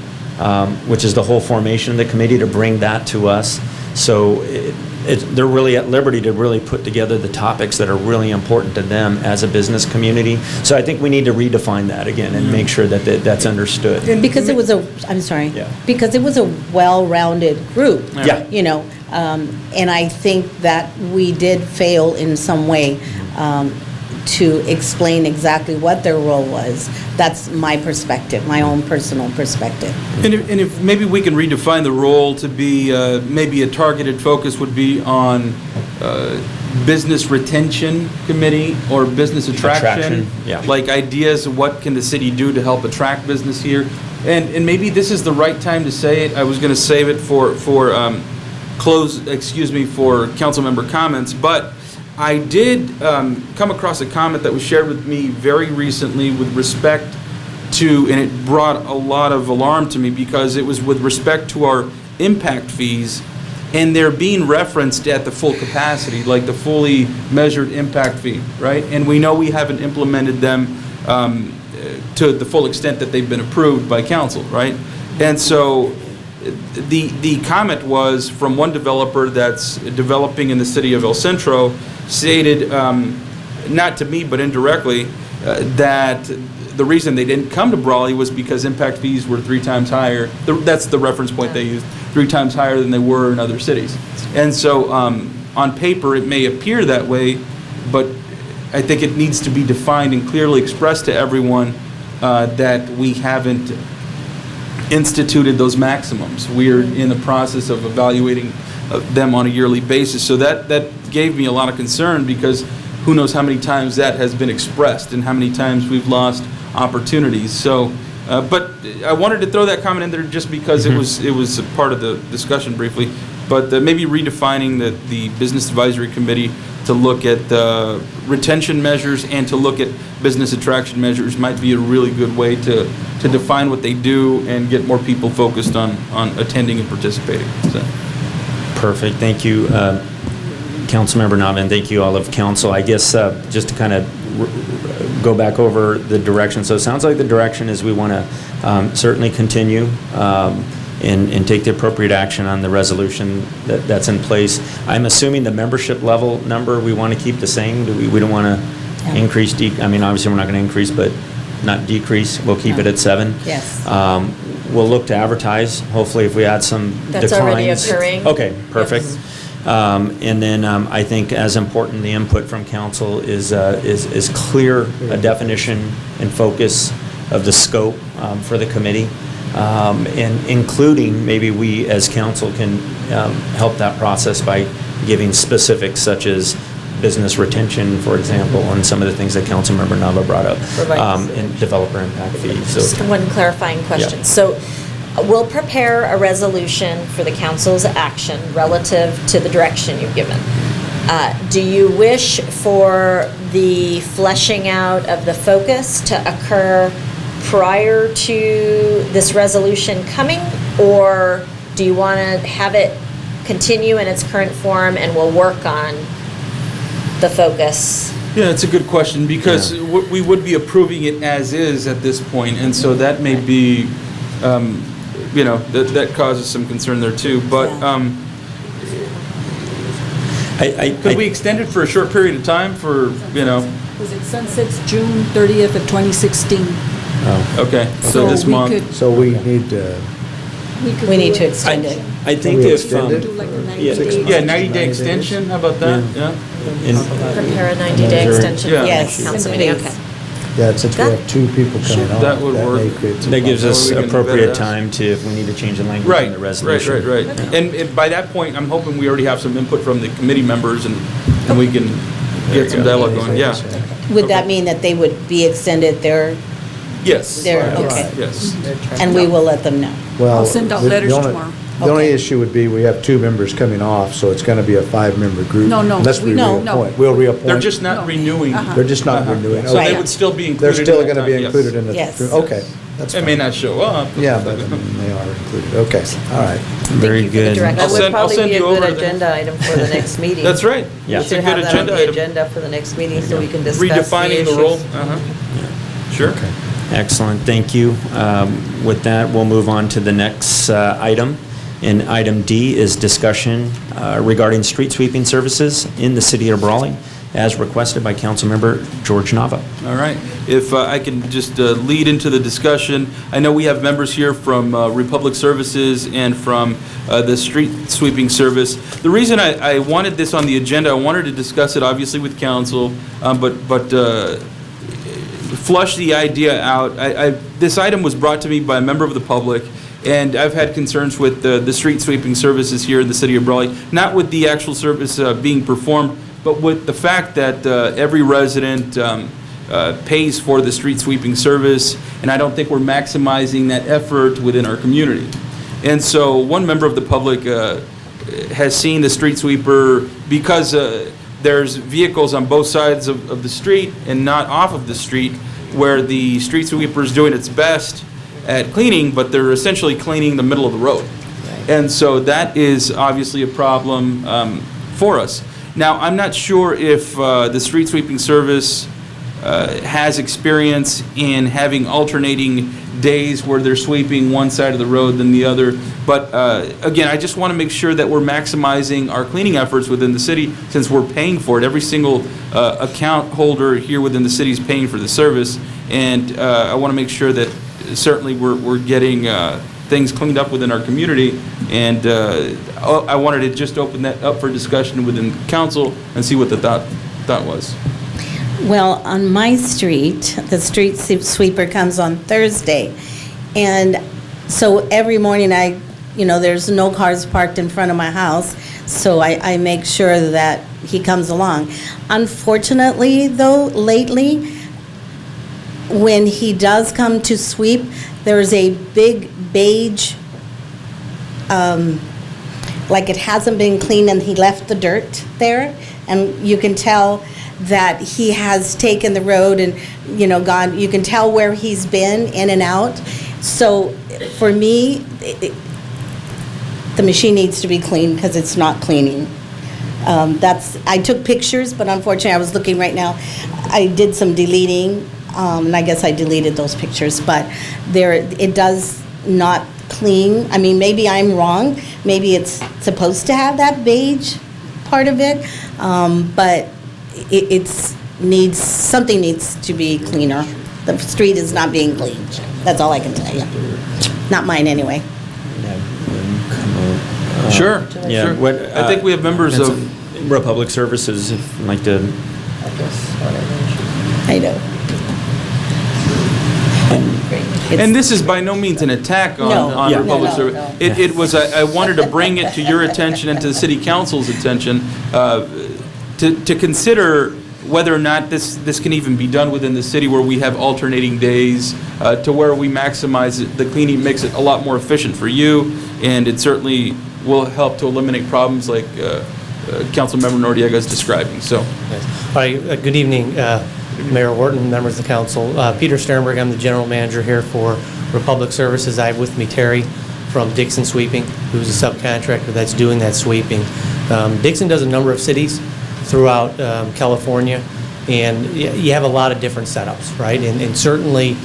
which is the whole formation of the committee, to bring that to us. So they're really at liberty to really put together the topics that are really important to them as a business community. So I think we need to redefine that again and make sure that that's understood. Because it was I'm sorry. Yeah. Because it was a well-rounded group. Yeah. And I think that we did fail in some way to explain exactly what their role was. That's my perspective, my own personal perspective. And if maybe we can redefine the role to be, maybe a targeted focus would be on business retention committee or business attraction. Yeah. Like ideas of what can the city do to help attract business here. And maybe this is the right time to say it. I was going to save it for for council member comments, but I did come across a comment that was shared with me very recently with respect to, and it brought a lot of alarm to me because it was with respect to our impact fees, and they're being referenced at the full capacity, like the fully measured impact fee, right? And we know we haven't implemented them to the full extent that they've been approved by council, right? And so the comment was from one developer that's developing in the city of El Centro, stated, not to me, but indirectly, that the reason they didn't come to Brawley was because impact fees were 3 times higher. That's the reference point they used, 3 times higher than they were in other cities. And so on paper, it may appear that way, but I think it needs to be defined and clearly expressed to everyone that we haven't instituted those maximums. We're in the process of evaluating them on a yearly basis. So that gave me a lot of concern because who knows how many times that has been expressed and how many times we've lost opportunities. So, but I wanted to throw that comment in there just because it was a part of the discussion briefly. But maybe redefining the Business Advisory Committee to look at retention measures and to look at business attraction measures might be a really good way to define what they do and get more people focused on attending and participating. So. Perfect. Thank you, Councilmember Nava, and thank you all of council. I guess just to kind of go back over the direction. So it sounds like the direction is we want to certainly continue and take the appropriate action on the resolution that's in place. I'm assuming the membership level number we want to keep the same. We don't want to increase. I mean, obviously we're not going to increase, but not decrease. We'll keep it at 7. Yes. We'll look to advertise. Hopefully, if we add some That's declines. already occurring. Okay, perfect. And then I think as important, the input from council is clear, a definition and focus of the scope for the committee, and including maybe we as council can help that process by giving specifics such as business retention, for example, and some of the things that Councilmember Nava brought up, and developer impact fees. So, Just one clarifying question. Yeah. So we'll prepare a resolution for the council's action relative to the direction you've given. Do you wish for the fleshing out of the focus to occur prior to this resolution coming, or do you want to have it continue in its current form and we'll work on the focus? Yeah, it's a good question because we would be approving it as is at this point, and so that may be, that causes some concern there too. But could we extend it for a short period of time for, Was it sunsets June 30th of 2016? oh. Okay, so this we month. could- So we need to, We need to extend it. I think Can we if extend it? Do like a 90 yeah, day. Yeah, 90-day extension, how about that? Yeah. Prepare a 90-day extension for the Yeah. next council meeting, Please. okay. yeah, since we have 2 people coming on. That would work. may create some that gives us we can appropriate vet it. time to, if we need to change the language Right, in the resolution. right. And by that point, I'm hoping we already have some input from the committee members and we can get some dialogue going, yeah. Would that mean that they would be extended there, Yes. okay. Yes. and we will let them know? Well, I'll send out the letters only- tomorrow. The only Okay. issue would be we have 2 members coming off, so it's going to be a 5-member group. No, Unless we No. reappoint. We'll reappoint. They're just not No. renewing. They're just not renewing. So they Okay. would still be They're included. still in that going to be time, yes. included in the. Yes. Okay, that's They may fine. not show up. Yeah, but they are included. Okay, all right. Very Thank you for the good. direction. That would I'll probably send be a you good over the- agenda item for the next meeting. That's right. Yeah. We It's a should good have that on agenda the item. agenda for the next meeting so we can discuss the Redefining the issues. role. Sure. Excellent, thank you. With that, we'll move on to the next item. And item D is discussion regarding street sweeping services in the city of Brawley, as requested by Councilmember George Nava. All right. If I can just lead into the discussion, I know we have members here from Republic Services and from the street sweeping service. The reason I wanted this on the agenda, I wanted to discuss it obviously with council, but flush the idea out. This item was brought to me by a member of the public, and I've had concerns with the street sweeping services here in the city of Brawley, not with the actual service being performed, but with the fact that every resident pays for the street sweeping service, and I don't think we're maximizing that effort within our community. And so one member of the public has seen the street sweeper, because there's vehicles on both sides of the street and not off of the street, where the street sweeper is doing its best at cleaning, but they're essentially cleaning the middle of the road. And so that is obviously a problem for us. Now, I'm not sure if the street sweeping service has experience in having alternating days where they're sweeping one side of the road than the other. But again, I just want to make sure that we're maximizing our cleaning efforts within the city, since we're paying for it. Every single account holder here within the city is paying for the service. And I want to make sure that certainly we're getting things cleaned up within our community. And I wanted to just open that up for discussion within council and see what the thought was. Well, on my street, the street sweeper comes on Thursday. And so every morning there's no cars parked in front of my house, so I make sure that he comes along. Unfortunately, though, lately, when he does come to sweep, there's a big beige, like it hasn't been cleaned and he left the dirt there. And you can tell that he has taken the road and, gone. You can tell where he's been in and out. So for me, the machine needs to be cleaned because it's not cleaning. I took pictures, but unfortunately I was looking right now. I did some deleting, and I guess I deleted those pictures, but it does not clean. I mean, maybe I'm wrong. Maybe it's supposed to have that beige part of it, but something needs to be cleaner. The street is not being cleaned. That's all I can tell you. Not mine, anyway. Sure. Yeah. Sure. I think we have members of Republic Services if you'd like to. I know. And this is by no means an attack on No. Republic No, Service. no. It was, I wanted to bring it to your attention and to the city council's attention to consider whether or not this can even be done within the city, where we have alternating days to where we maximize it. The cleaning makes it a lot more efficient for you, and it certainly will help to eliminate problems like Councilmember Noriega is describing. So, All right, good evening, Mayor Wharton, members of the council. Peter Sternberg, I'm the general manager here for Republic Services. I have with me Terry from Dixon Sweeping, who's a subcontractor that's doing that sweeping. Dixon does a number of cities throughout California, and you have a lot of different setups, right? And certainly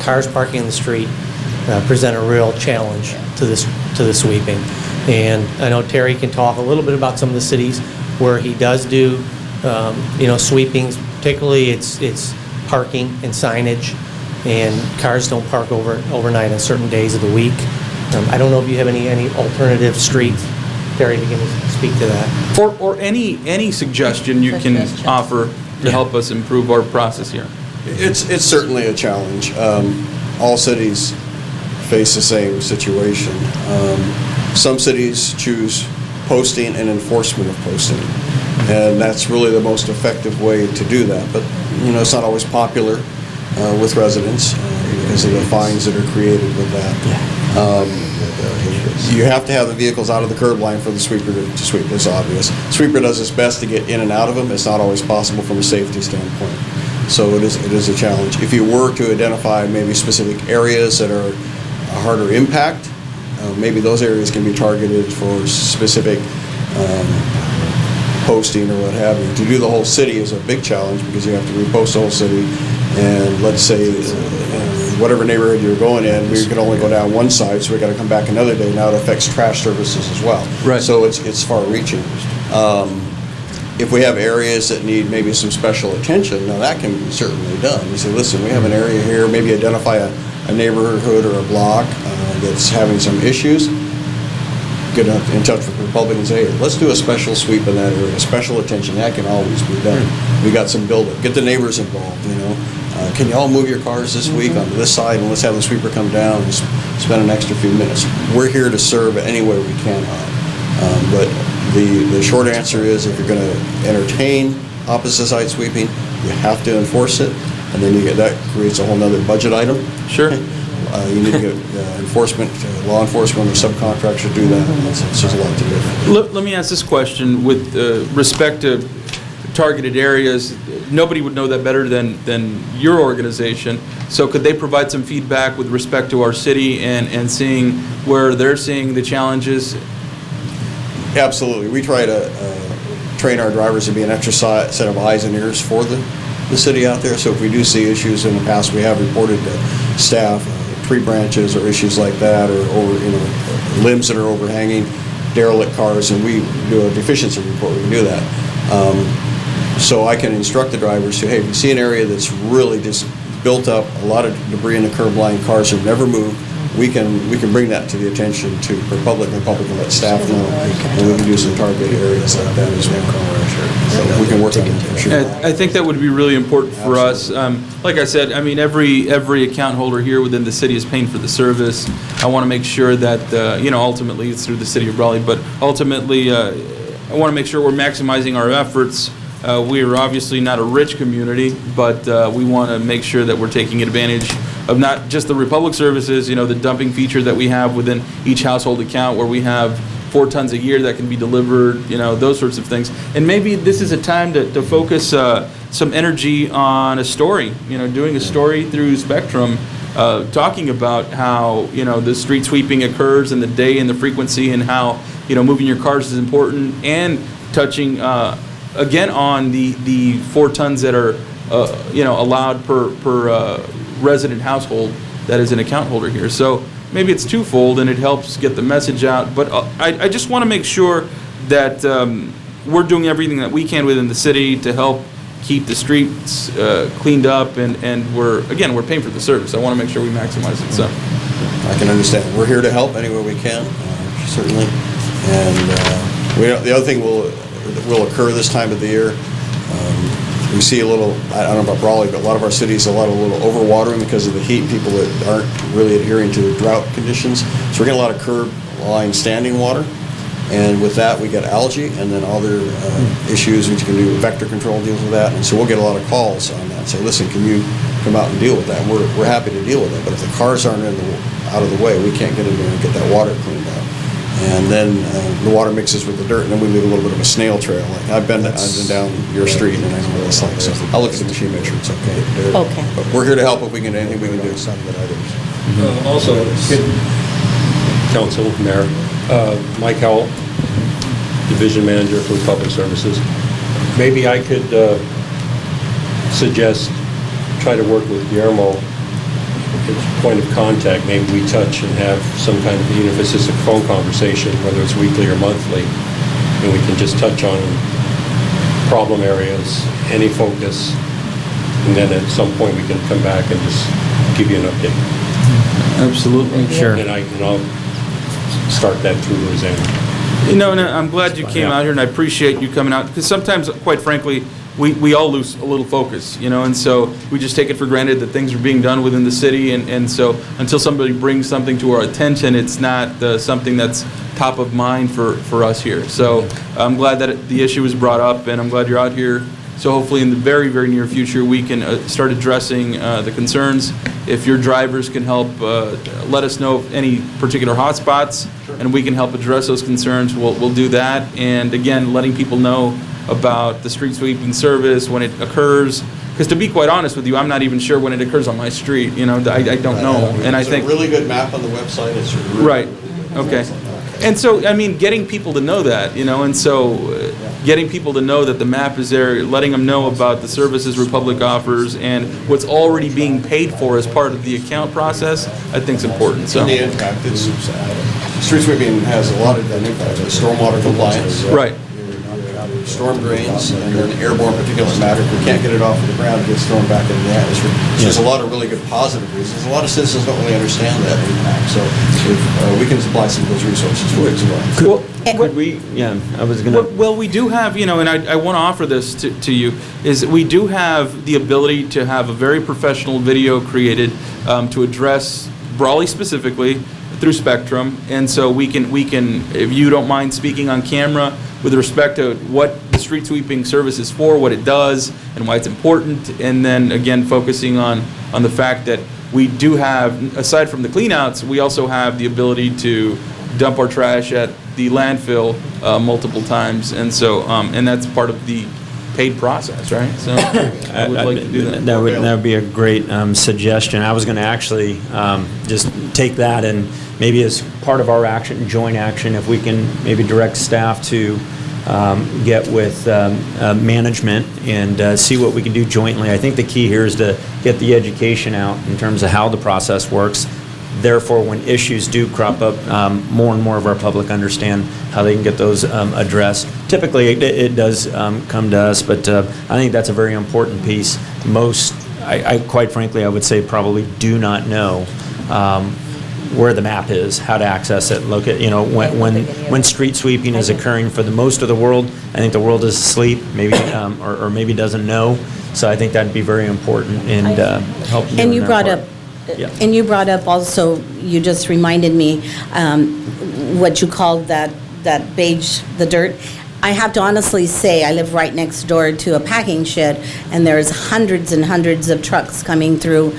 cars parking in the street present a real challenge to the sweeping. And I know Terry can talk a little bit about some of the cities where he does do sweepings. Particularly, it's parking and signage, and cars don't park overnight on certain days of the week. I don't know if you have any alternative streets, Terry, to speak to that. or any suggestion you can offer to help us improve our process here. It's certainly a challenge. All cities face the same situation. Some cities choose posting and enforcement of posting, and that's really the most effective way to do that. But it's not always popular with residents because of the fines that are created with that. You have to have the vehicles out of the curb line for the sweeper to sweep. It's obvious. Sweeper does its best to get in and out of them. It's not always possible from a safety standpoint. So it is a challenge. If you were to identify maybe specific areas that are a harder impact, maybe those areas can be targeted for specific posting or what have you. To do the whole city is a big challenge because you have to repost the whole city. And let's say whatever neighborhood you're going in, we can only go down one side, so we got to come back another day. Now it affects trash services as well. Right. So it's far-reaching. If we have areas that need maybe some special attention, now that can be certainly done. You say, listen, we have an area here, maybe identify a neighborhood or a block that's having some issues. Get in touch with Republic and say, hey, let's do a special sweep in that area, special attention. That can always be done. We got some build-up. Get the neighbors involved, Can you all move your cars this week on this side, and let's have the sweeper come down and spend an extra few minutes. We're here to serve any way we can. But the short answer is, if you're going to entertain opposite side sweeping, you have to enforce it, and then that creates a whole nother budget item. Sure. You need to get enforcement, law enforcement, or subcontractors to do that. It's just a lot to do. Let me ask this question with respect to targeted areas. Nobody would know that better than your organization. So could they provide some feedback with respect to our city and seeing where they're seeing the challenges? Absolutely. We try to train our drivers to be an extra set of eyes and ears for the city out there. So if we do see issues in the past, we have reported to staff, tree branches or issues like that, or limbs that are overhanging, derelict cars, and we do a deficiency report. We can do that. So I can instruct the drivers to, hey, if you see an area that's really just built up, a lot of debris in the curb line, cars have never moved, we can bring that to the attention to Republic, and Republic will let staff know, and we can do some targeted areas like that as well. So we can work on it for sure. I think that would be really important for us. Like I said, I mean, every account holder here within the city is paying for the service. I want to make sure that, ultimately it's through the city of Brawley, but ultimately I want to make sure we're maximizing our efforts. We are obviously not a rich community, but we want to make sure that we're taking advantage of not just the Republic services, the dumping feature that we have within each household account, where we have 4 tons a year that can be delivered, those sorts of things. And maybe this is a time to focus some energy on a story, doing a story through Spectrum, talking about how, the street sweeping occurs and the day and the frequency, and how, moving your cars is important, and touching, again, on the 4 tons that are, allowed per resident household that is an account holder here. So maybe it's twofold, and it helps get the message out. But I just want to make sure that we're doing everything that we can within the city to help keep the streets cleaned up, and we're paying for the service. I want to make sure we maximize it. So I can understand. We're here to help any way we can, certainly. And the other thing will occur this time of the year. We see a little, I don't know about Brawley, but a lot of our cities, a little overwatering because of the heat, people that aren't really adhering to drought conditions. So we're getting a lot of curb line standing water. And with that, we get algae and then other issues, which you can do vector control deals with that. And so we'll get a lot of calls on that. Say, listen, can you come out and deal with that? And we're happy to deal with it. But if the cars aren't out of the way, we can't get in there and get that water cleaned out. And then the water mixes with the dirt, and then we leave a little bit of a snail trail. Like I've been down your street, and I know what it's like. So I'll look at the machine, make sure it's okay. Okay. But we're here to help if we can do anything we can do. Also, Council, Mayor, Mike Howell, Division Manager for Public Services. Maybe I could suggest, try to work with Guillermo as point of contact. Maybe we touch and have some kind of, even if it's just a phone conversation, whether it's weekly or monthly, and we can just touch on problem areas, any focus, and then at some point we can come back and just give you an update. absolutely. Sure. And I'll start that through Rosanna. No, I'm glad you came out here, and I appreciate you coming out, because sometimes, quite frankly, we all lose a little focus, and so we just take it for granted that things are being done within the city, and so until somebody brings something to our attention, it's not something that's top of mind for us here. So I'm glad that the issue was brought up, and I'm glad you're out here. So hopefully in the very, very near future, we can start addressing the concerns. If your drivers can help let us know of any particular hotspots, and we can help address those concerns, we'll do that. And again, letting people know about the street sweeping service when it occurs. Because to be quite honest with you, I'm not even sure when it occurs on my street. I don't know. And I think it's a really good map on the website. It's really right. Okay. And so, I mean, getting people to know that, and so getting people to know that the map is there, letting them know about the services Republic offers and what's already being paid for as part of the account process, I think is important. So the impact is street sweeping has a lot of impact. Stormwater compliance. Right. Storm drains, and then airborne particulate matter. If we can't get it off of the ground, it gets thrown back into the atmosphere. So there's a lot of really good positive reasons. A lot of citizens don't really understand that impact. So if we can supply some of those resources for it as well. Could we, I was going to... Well, we do have, and I want to offer this to you, is we do have the ability to have a very professional video created to address Brawley specifically through Spectrum. And so we can, if you don't mind speaking on camera with respect to what the street sweeping service is for, what it does, and why it's important, and then again focusing on the fact that we do have, aside from the cleanouts, we also have the ability to dump our trash at the landfill multiple times, and so, and that's part of the paid process, right? So I would like to do that. That would be a great suggestion. I was going to actually just take that and maybe as part of our action, joint action, if we can maybe direct staff to get with management and see what we can do jointly. I think the key here is to get the education out in terms of how the process works. Therefore, when issues do crop up, more and more of our public understand how they can get those addressed. Typically, it does come to us, but I think that's a very important piece. Most, quite frankly, I would say probably do not know where the map is, how to access it. Look at, when street sweeping is occurring for the most of the world, I think the world is asleep, maybe, or maybe doesn't know. So I think that'd be very important and help. And you brought up, Yeah. and you brought up also, you just reminded me, what you called that beige, the dirt. I have to honestly say, I live right next door to a packing shed, and there's hundreds and hundreds of trucks coming through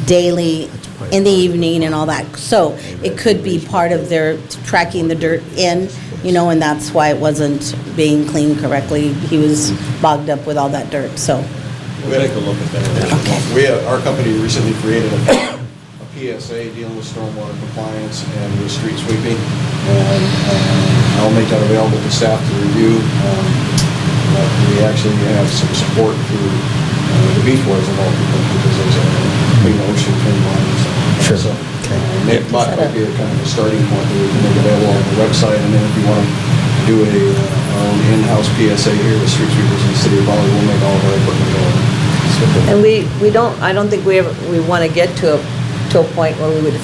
daily in the evening and all that. So it could be part of their tracking the dirt in, and that's why it wasn't being cleaned correctly. He was bogged up with all that dirt, so. We'll take a look at that. Our company recently created a PSA dealing with stormwater compliance and with street sweeping, and I'll make that available to staff to review. But we actually have some support through the Beach Boys of all people, because there's a clean ocean clean line. Sure. So, Nick might be a kind of a starting point that we can make available on the website, and then if you want to do our own in-house PSA here with street sweepers in the city of Brawley, we'll make all of our equipment go. And I don't think we want to get to a point where we would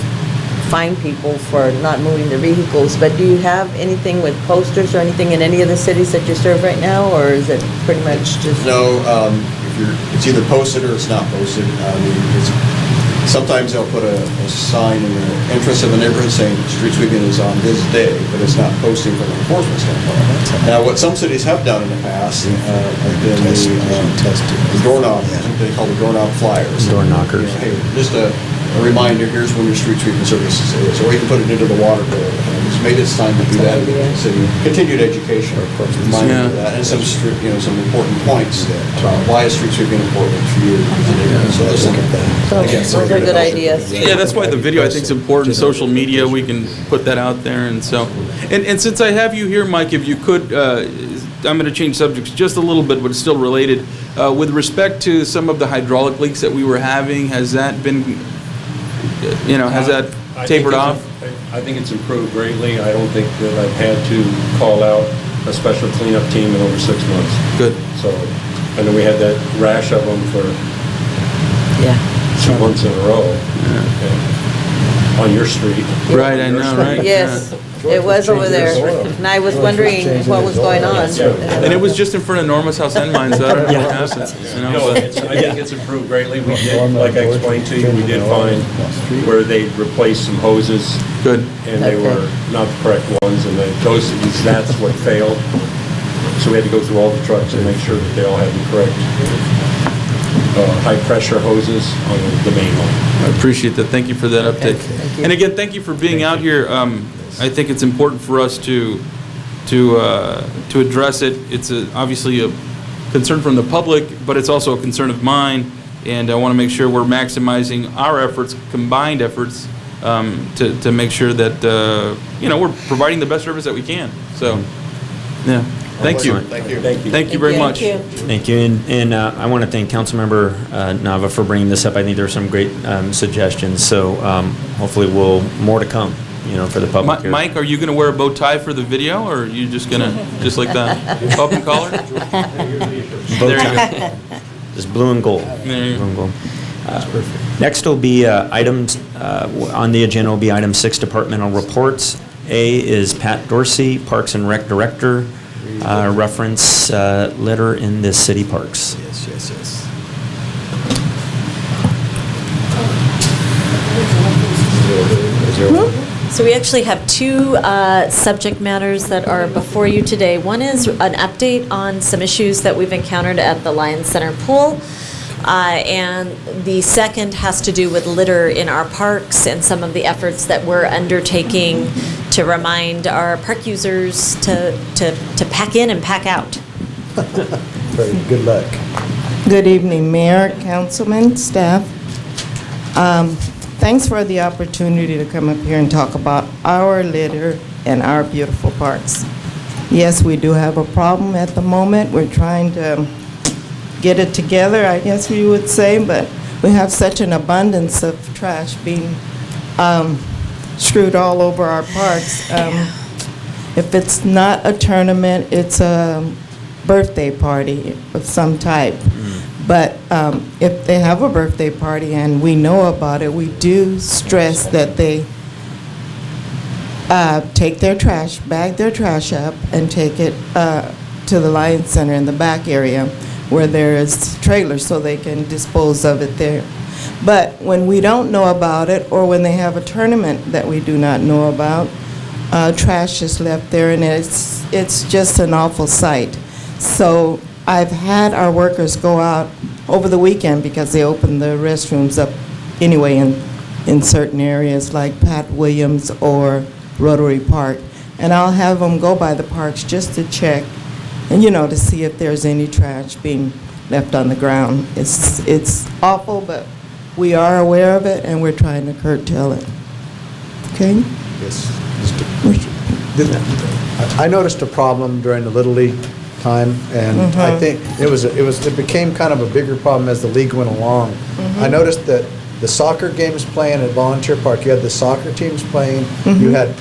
fine people for not moving their vehicles, but do you have anything with posters or anything in any of the cities that you serve right now, or is it pretty much just? No, it's either posted or it's not posted. Sometimes they'll put a sign in the entrance of a neighborhood saying street sweeping is on this day, but it's not posting from an enforcement standpoint. Now, what some cities have done in the past have been the doorknob, they call the doorknob flyers. Door knockers. Hey, just a reminder, here's when your street sweeping services is, or you can put it into the water bill. Maybe it's time to do that in the city. Continued education, reminder of that, and some important points about why is street sweeping important for you. So let's look at that. Those are good ideas. Yeah, that's why the video I think is important. Social media, we can put that out there, and so. And since I have you here, Mike, if you could, I'm going to change subjects just a little bit, but it's still related. With respect to some of the hydraulic leaks that we were having, has that been, has that tapered off? I think it's improved greatly. I don't think that I've had to call out a special cleanup team in over 6 months. Good. So I know we had that rash of them for 2 months in a row. On your street. Right, I know, right? Yes, it was over there, and I was wondering what was going on. And it was just in front of Norma's house and mine, so I don't know what happened. I think it's improved greatly. We did, like I explained to you, we did find where they replaced some hoses. Good. And they were not the correct ones, and that's what failed. So we had to go through all the trucks and make sure that they all had the correct high-pressure hoses on the main line. I appreciate that. Thank you for that update. And again, thank you for being out here. I think it's important for us to address it. It's obviously a concern from the public, but it's also a concern of mine, and I want to make sure we're maximizing our efforts, combined efforts, to make sure that we're providing the best service that we can. So, yeah. Thank you. Thank you. Thank you very much. Thank you, and I want to thank Councilmember Nava for bringing this up. I think there are some great suggestions, so hopefully more to come, for the public here. Mike, are you going to wear a bow tie for the video, or are you just going to, just like that, up and collar? There you go. Just blue and gold. There you go. Blue and gold. That's perfect. Next will be items, on the agenda will be item 6, departmental reports. A is Pat Dorsey, Parks and Rec Director. Reference litter in the city parks. Yes. So we actually have two subject matters that are before you today. One is an update on some issues that we've encountered at the Lions Center pool. And the second has to do with litter in our parks and some of the efforts that we're undertaking to remind our park users to pack in and pack out. Very good luck. Good evening, Mayor, Councilman, staff. Thanks for the opportunity to come up here and talk about our litter and our beautiful parks. Yes, we do have a problem at the moment. We're trying to get it together, I guess we would say, but we have such an abundance of trash being strewed all over our parks. If it's not a tournament, it's a birthday party of some type. But if they have a birthday party and we know about it, we do stress that they take their trash, bag their trash up, and take it to the Lion Center in the back area where there is trailers so they can dispose of it there. But when we don't know about it, or when they have a tournament that we do not know about, trash is left there, and it's just an awful sight. So I've had our workers go out over the weekend because they opened the restrooms up anyway in certain areas like Pat Williams or Rotary Park. And I'll have them go by the parks just to check and, to see if there's any trash being left on the ground. It's awful, but we are aware of it and we're trying to curtail it. Okay? Yes. I noticed a problem during the Little League time, and I think it became kind of a bigger problem as the league went along. I noticed that the soccer games playing at Volunteer Park, you had the soccer teams playing, you had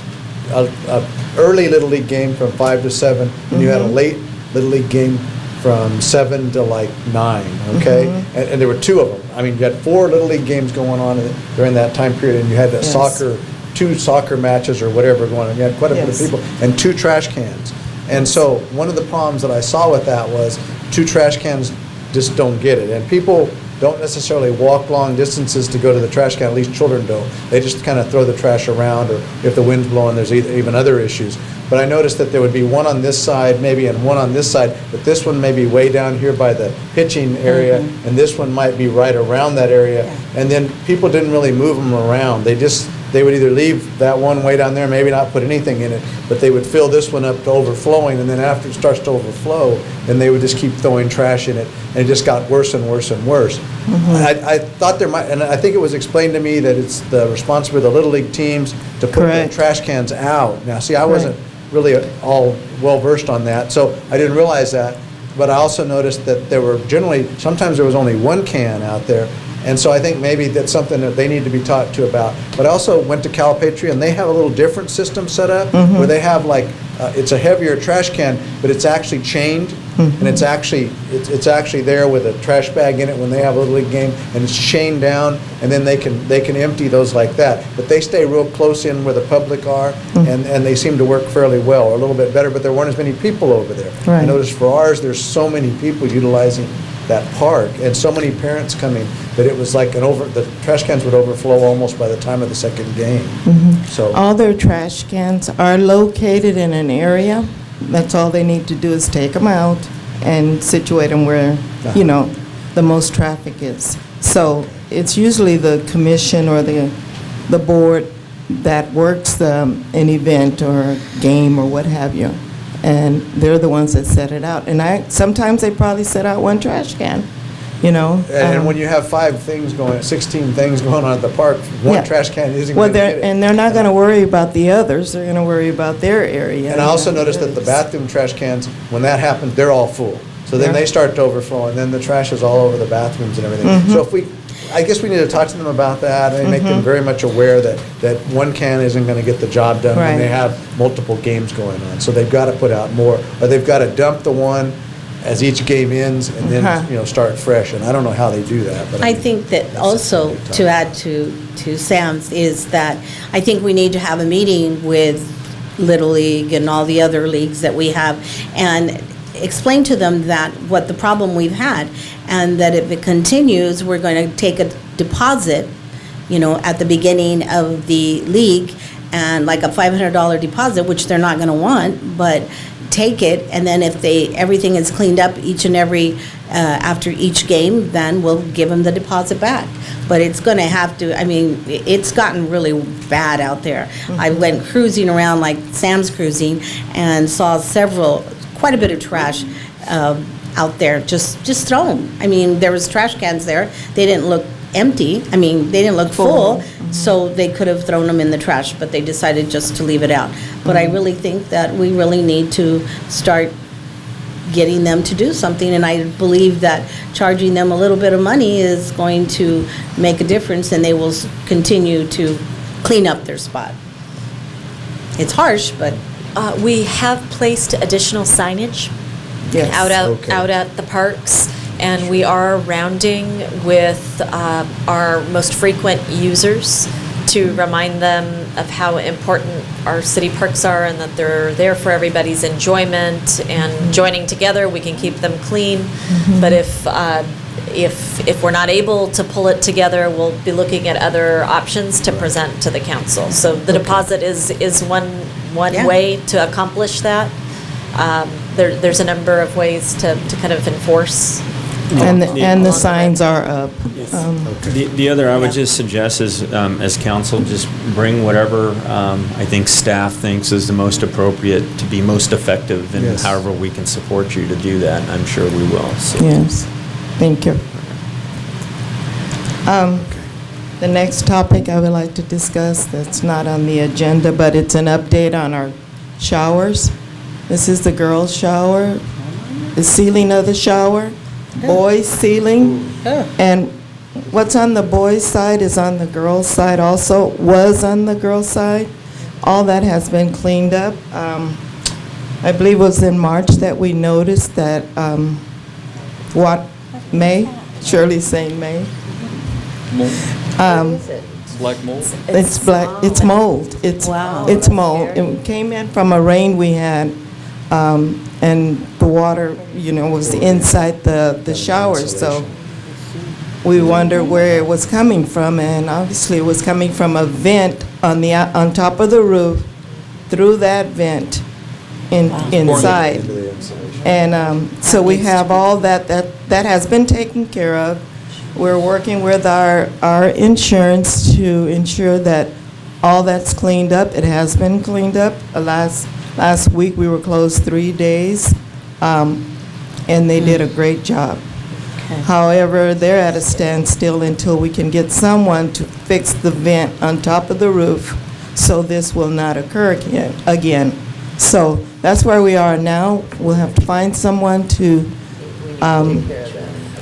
a early Little League game from 5 to 7, and you had a late Little League game from 7 to like 9, okay? And there were 2 of them. I mean, you had 4 Little League games going on during that time period, and you had a 2 soccer matches or whatever going on. You had quite a bit of people, and 2 trash cans. And so one of the problems that I saw with that was 2 trash cans just don't get it. And people don't necessarily walk long distances to go to the trash can, at least children don't. They just kind of throw the trash around, or if the wind's blowing, there's even other issues. But I noticed that there would be one on this side maybe and one on this side, but this one may be way down here by the pitching area, and this one might be right around that area. And then people didn't really move them around. They would either leave that one way down there, maybe not put anything in it, but they would fill this one up to overflowing, and then after it starts to overflow, then they would just keep throwing trash in it, and it just got worse and worse and worse. I thought there might, and I think it was explained to me that it's the responsibility of the Little League teams to put the trash cans out. Now, see, I wasn't really all well-versed on that, so I didn't realize that, but I also noticed that there were sometimes there was only 1 can out there. And so I think maybe that's something that they need to be taught to about. But I also went to Calipatria, and they have a little different system set up where they have it's a heavier trash can, but it's actually chained, and it's actually there with a trash bag in it when they have a Little League game, and it's chained down, and then they can empty those like that. But they stay real close in where the public are, and they seem to work fairly well, or a little bit better, but there weren't as many people over there. I noticed for ours, there's so many people utilizing that park, and so many parents coming that it was like the trash cans would overflow almost by the time of the second game. So all their trash cans are located in an area. That's all they need to do is take them out and situate them where the most traffic is. So it's usually the commission or the board that works an event or a game or what have you. And they're the ones that set it out. And sometimes they probably set out 1 trash can, And when you have 16 things going on at the park, 1 trash can isn't going to get it. And they're not going to worry about the others. They're going to worry about their area. And I also noticed that the bathroom trash cans, when that happens, they're all full. So then they start to overflow, and then the trash is all over the bathrooms and everything. So I guess we need to talk to them about that and make them very much aware that 1 can isn't going to get the job done when they have multiple games going on. So they've got to put out more, or they've got to dump the one as each game ends and then start fresh. And I don't know how they do that. But I think that also, to add to Sam's, is that I think we need to have a meeting with Little League and all the other leagues that we have, and explain to them that what the problem we've had, and that if it continues, we're going to take a deposit, at the beginning of the league, and like a $500 deposit, which they're not going to want, but take it, and then if everything is cleaned up each and every, after each game, then we'll give them the deposit back. But it's going to have to, I mean, it's gotten really bad out there. I went cruising around like Sam's cruising and saw quite a bit of trash out there, just thrown. I mean, there was trash cans there. They didn't look empty. I mean, they didn't look full, so they could have thrown them in the trash, but they decided just to leave it out. But I really think that we really need to start getting them to do something, and I believe that charging them a little bit of money is going to make a difference, and they will continue to clean up their spot. It's harsh, but... We have placed additional signage out at the parks, and we are rounding with our most frequent users to remind them of how important our city parks are and that they're there for everybody's enjoyment, and joining together we can keep them clean. But if we're not able to pull it together, we'll be looking at other options to present to the council. So the deposit is one way to accomplish that. There's a number of ways to kind of enforce. And the signs are up. The other I would just suggest is, as council, just bring whatever I think staff thinks is the most appropriate to be most effective, and however we can support you to do that, I'm sure we will. So. Yes, thank you. The next topic I would like to discuss that's not on the agenda, but it's an update on our showers. This is the girls' shower, the ceiling of the shower, boys' ceiling, and what's on the boys' side is on the girls' side also, was on the girls' side. All that has been cleaned up. I believe it was in March that we noticed that, May? Shirley's saying May. It's black mold? It's black, it's mold. It's mold. It came in from a rain we had, and the water, was inside the shower, so we wonder where it was coming from, and obviously it was coming from a vent on top of the roof, through that vent inside. And so we have all that has been taken care of. We're working with our insurance to ensure that all that's cleaned up. It has been cleaned up. Last week, we were closed 3 days, and they did a great job. However, they're at a standstill until we can get someone to fix the vent on top of the roof so this will not occur again. So that's where we are now. We'll have to find someone to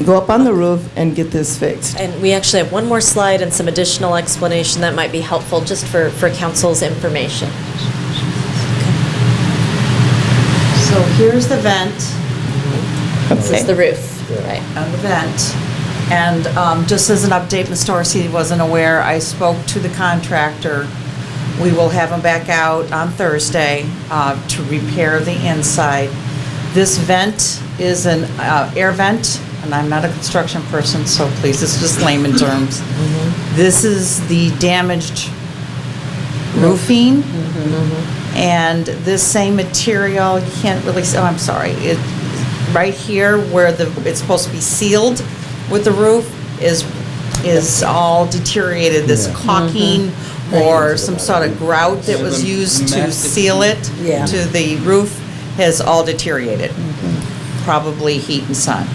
go up on the roof and get this fixed. And we actually have one more slide and some additional explanation that might be helpful just for council's information. So here's the vent. This is the roof. Right. On the vent. And just as an update, Ms. Dorsey wasn't aware, I spoke to the contractor. We will have him back out on Thursday to repair the inside. This vent is an air vent, and I'm not a construction person, so please, this is just layman terms. This is the damaged roofing, and this same material, you can't really, I'm sorry, right here where it's supposed to be sealed with the roof is all deteriorated. This caulking or some sort of grout that was used to seal it to the roof has all deteriorated. Probably heat and sun.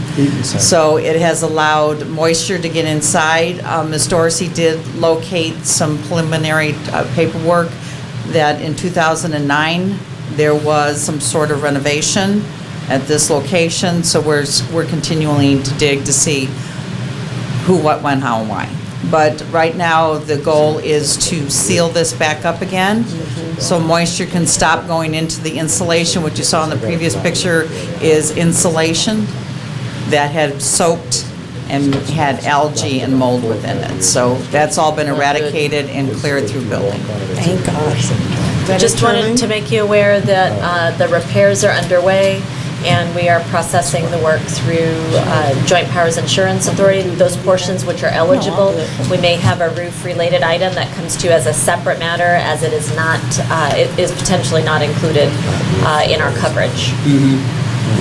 So it has allowed moisture to get inside. Ms. Dorsey did locate some preliminary paperwork that in 2009 there was some sort of renovation at this location, so we're continuing to dig to see who, what, when, how, and why. But right now, the goal is to seal this back up again, so moisture can stop going into the insulation. What you saw in the previous picture is insulation that had soaked and had algae and mold within it. So that's all been eradicated and cleared through building. Thank God. Just wanted to make you aware that the repairs are underway, and we are processing the work through Joint Powers Insurance Authority. Those portions which are eligible, we may have a roof-related item that comes to you as a separate matter, as it is not, it is potentially not included in our coverage.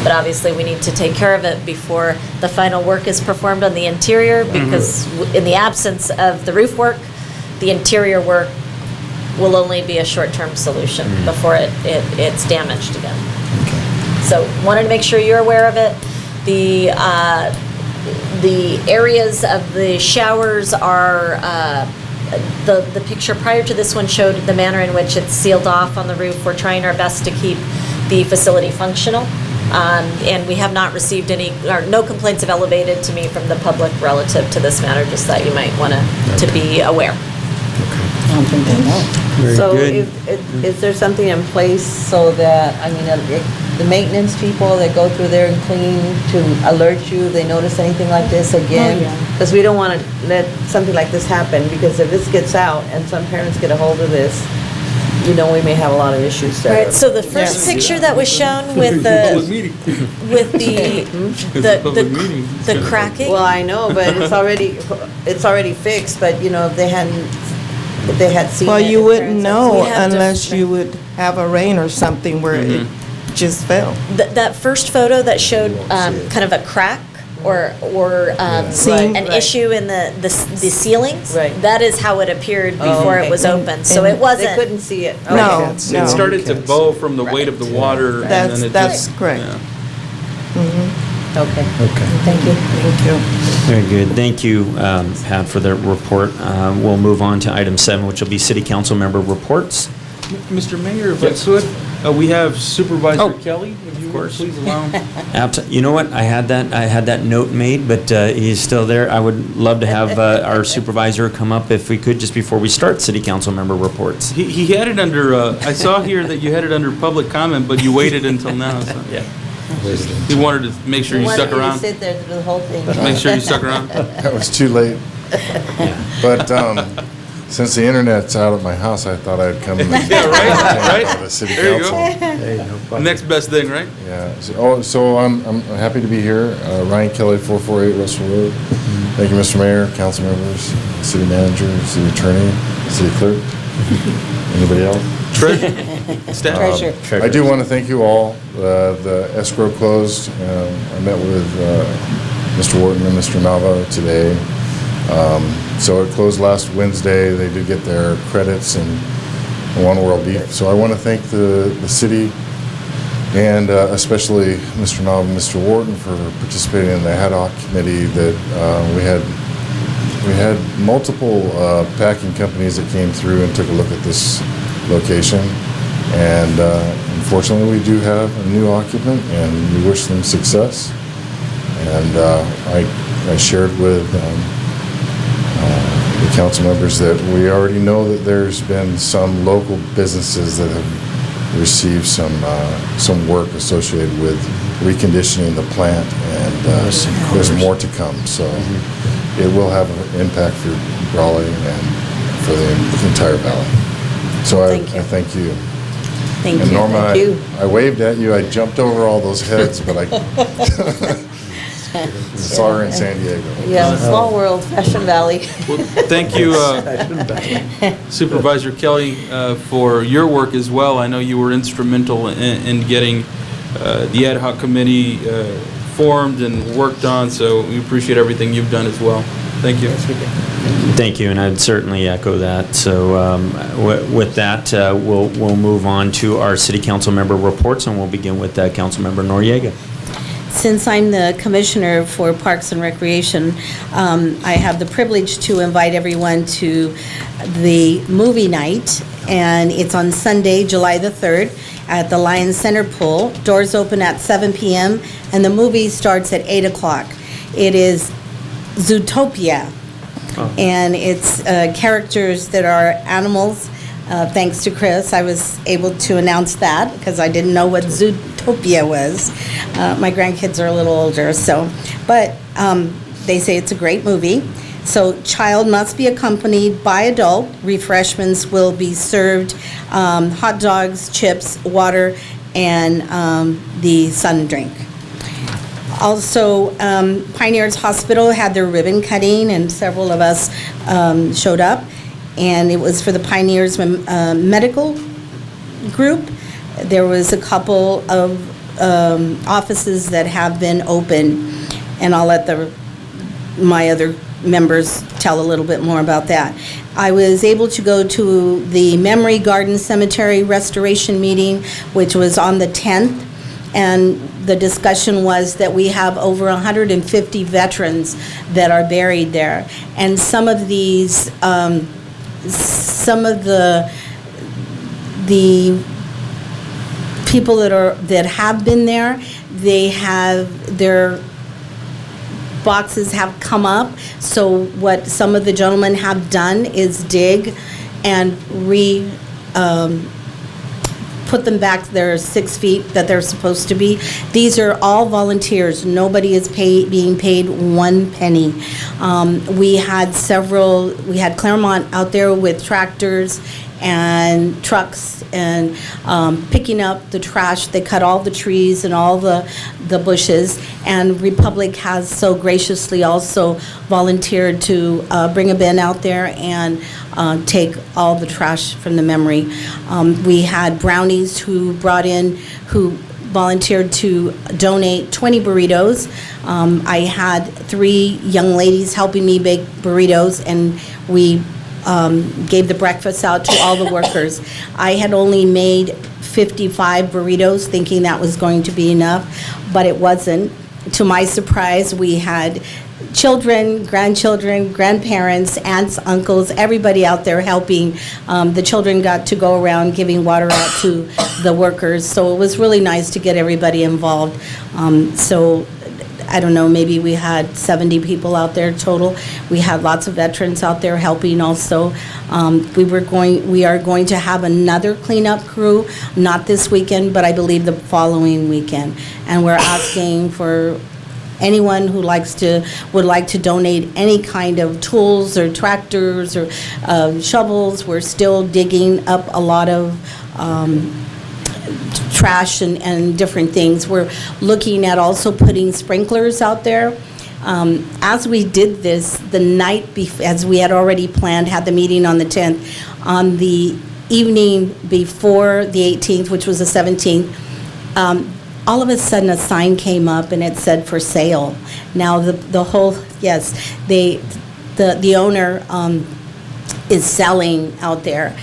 But obviously, we need to take care of it before the final work is performed on the interior, because in the absence of the roof work, the interior work will only be a short-term solution before it's damaged again. So wanted to make sure you're aware of it. The areas of the showers are, the picture prior to this one showed the manner in which it's sealed off on the roof. We're trying our best to keep the facility functional. And we have not received no complaints have elevated to me from the public relative to this matter, just that you might want to be aware. I don't think they know. Very So good. is there something in place so that, I mean, the maintenance people that go through there and clean to alert you, they notice anything like this again? Oh, yeah. Because we don't want to let something like this happen, because if this gets out and some parents get a hold of this, we may have a lot of issues there. Right, so the first picture that was shown with the cracking. Well, I know, but it's already fixed, but if they had seen it. Well, you the wouldn't parents had know seen it. unless you would have a rain or something where it just fell. That first photo that showed kind of a crack or Seam. an issue in the ceilings, Right. that is how it appeared before okay. it was open. So And it wasn't. They couldn't see it. No, Okay. no. It started to bow from the weight of the water, and then it That's just... correct. yeah. Okay. Thank you. Thank you. Very good. Thank you, Pat, for the report. We'll move on to item 7, which will be city council member reports. Mr. Mayor, if I could, we have Supervisor Oh, Kelly, if you would please allow him. You know what? I had that note made, but he's still there. I would love to have our supervisor come up if we could, just before we start city council member reports. He had it under, I saw here that you had it under public comment, but you waited until now. So. Yeah. He wanted to make sure you stuck We wanted around. you to sit there through the whole thing. Make sure you stuck around. That was too late. But since the internet's out of my house, I thought I'd come and Yeah, right. the city There you council. go. Next best thing, right? Yeah. So I'm happy to be here. Ryan Kelly, 448 Russell Road. Thank you, Mr. Mayor, council members, city manager, city attorney, city clerk. Anybody else? Treasurer. Staff. I do want to thank you all. The escrow closed. I met with Mr. Wharton and Mr. Nava today. So it closed last Wednesday. They did get their credits and One World Beef. So I want to thank the city and especially Mr. Nava and Mr. Wharton for participating in the ad hoc committee that we had multiple packing companies that came through and took a look at this location. And unfortunately, we do have a new occupant, and we wish them success. And I shared with the council members that we already know that there's been some local businesses that have received some work associated with reconditioning the plant, and there's more to come. So it will have an impact for Brawley and for the entire valley. So I thank you. Thank And you. Norma, Thank you. I waved at you, I jumped over all those heads, but I saw her in San Diego. Yeah, small world, Fashion Valley. Well, thank you, Supervisor Kelly, for your work as well. I know you were instrumental in getting the ad hoc committee formed and worked on, so we appreciate everything you've done as well. Thank you. Thank you, and I'd certainly echo that. So with that, we'll move on to our city council member reports, and we'll begin with Councilmember Noriega. Since I'm the commissioner for Parks and Recreation, I have the privilege to invite everyone to the movie night, and it's on Sunday, July the 3rd, at the Lions Center Pool. Doors open at 7 p.m., and the movie starts at 8 o'clock. It is Zootopia, and it's characters that are animals. Thanks to Chris, I was able to announce that because I didn't know what Zootopia was. My grandkids are a little older, but they say it's a great movie. So child must be accompanied by adult. Refreshments will be served, hot dogs, chips, water, and the Sun Drink. Also, Pioneers Hospital had their ribbon cutting, and several of us showed up, and it was for the Pioneers Medical Group. There was a couple of offices that have been open, and I'll let my other members tell a little bit more about that. I was able to go to the Memory Garden Cemetery Restoration meeting, which was on the 10th, and the discussion was that we have over 150 veterans that are buried there, and some of these, some of the people that have been there, they have their boxes have come up. So what some of the gentlemen have done is dig and put them back their 6 feet that they're supposed to be. These are all volunteers. Nobody is being paid 1 penny. We had Claremont out there with tractors and trucks and picking up the trash. They cut all the trees and all the bushes, and Republic has so graciously also volunteered to bring a bin out there and take all the trash from the memory. We had Brownies who volunteered to donate 20 burritos. I had 3 young ladies helping me bake burritos, and we gave the breakfast out to all the workers. I had only made 55 burritos, thinking that was going to be enough, but it wasn't. To my surprise, we had children, grandchildren, grandparents, aunts, uncles, everybody out there helping. The children got to go around giving water out to the workers, so it was really nice to get everybody involved. So I don't know, maybe we had 70 people out there total. We had lots of veterans out there helping also. We are going to have another cleanup crew, not this weekend, but I believe the following weekend. And we're asking for anyone who would like to donate any kind of tools or tractors or shovels. We're still digging up a lot of trash and different things. We're looking at also putting sprinklers out there. As we did this, the night as we had already planned, had the meeting on the 10th, on the evening before the 18th, which was the 17th, all of a sudden a sign came up and it said for sale. Now the owner is selling out there.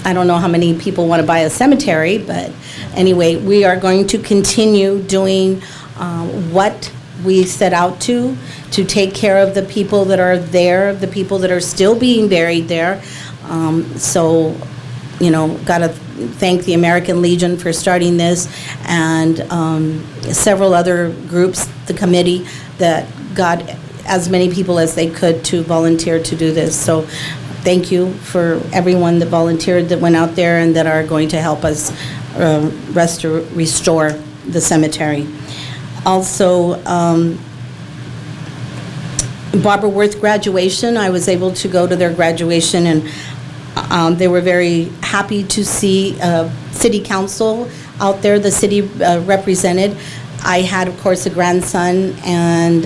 I don't know how many people want to buy a cemetery, but anyway, we are going to continue doing what we set out to take care of the people that are there, the people that are still being buried there. So, got to thank the American Legion for starting this, and several other groups, the committee, that got as many people as they could to volunteer to do this. So thank you for everyone that volunteered, that went out there, and that are going to help us restore the cemetery. Also, Barbara Worth graduation, I was able to go to their graduation, and they were very happy to see city council out there, the city represented. I had, of course, a grandson and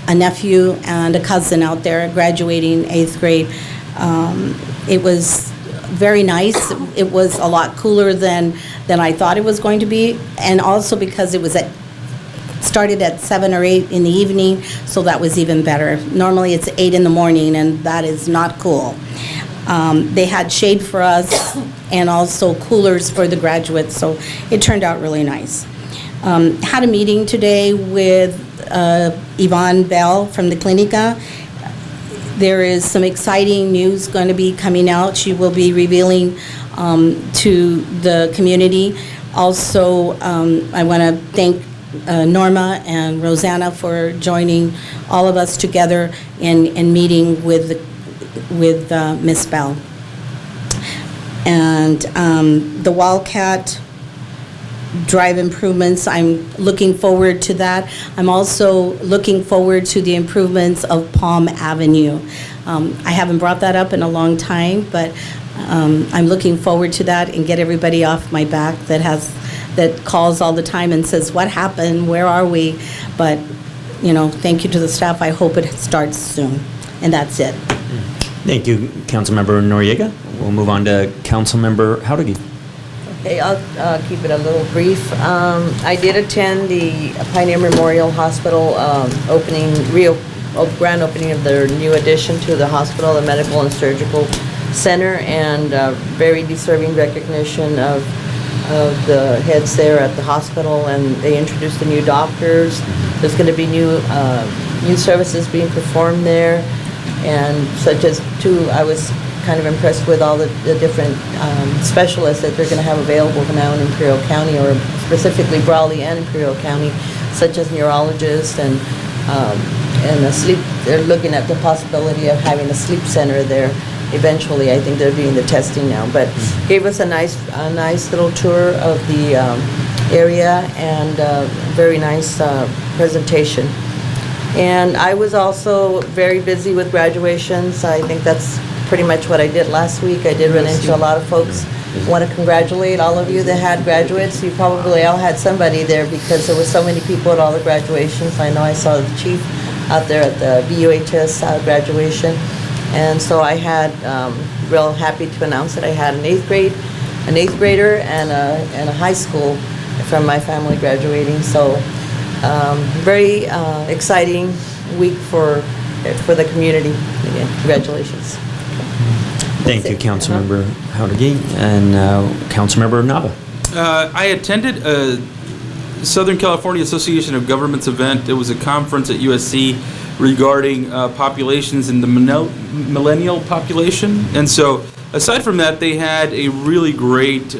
a nephew and a cousin out there graduating 8th grade. It was very nice. It was a lot cooler than I thought it was going to be, and also because it was started at 7 or 8 in the evening, so that was even better. Normally it's 8 in the morning, and that is not cool. They had shade for us and also coolers for the graduates, so it turned out really nice. Had a meeting today with Yvonne Bell from the Clinica. There is some exciting news going to be coming out. She will be revealing to the community. Also, I want to thank Norma and Rosanna for joining all of us together in meeting with Miss Bell. And the Wildcat drive improvements. I'm looking forward to that. I'm also looking forward to the improvements of Palm Avenue. I haven't brought that up in a long time, but I'm looking forward to that and get everybody off my back that calls all the time and says, what happened? Where are we? But, thank you to the staff. I hope it starts soon. And that's it. Thank you, Councilmember Noriega. We'll move on to Councilmember Howdegi. Okay, I'll keep it a little brief. I did attend the Pioneer Memorial Hospital grand opening of their new addition to the hospital, the Medical and Surgical Center, and very deserving recognition of the heads there at the hospital, and they introduced the new doctors. There's going to be new services being performed there, and such as I was kind of impressed with all the different specialists that they're going to have available now in Imperial County, or specifically Brawley and Imperial County, such as neurologists and a sleep. They're looking at the possibility of having a sleep center there. Eventually, I think they're doing the testing now, but gave us a nice little tour of the area, and very nice presentation. And I was also very busy with graduations. I think that's pretty much what I did last week. I did run into a lot of folks. Want to congratulate all of you that had graduates. You probably all had somebody there because there were so many people at all the graduations. I know I saw the chief out there at the BUHS graduation. And so I had, real happy to announce that I had an eighth grader and a high school from my family graduating. So very exciting week for the community. Again, congratulations. Thank you, Councilmember Howdegi. And Councilmember Nava. I attended a Southern California Association of Governments event. It was a conference at USC regarding populations in the millennial population. And so aside from that, they had a really great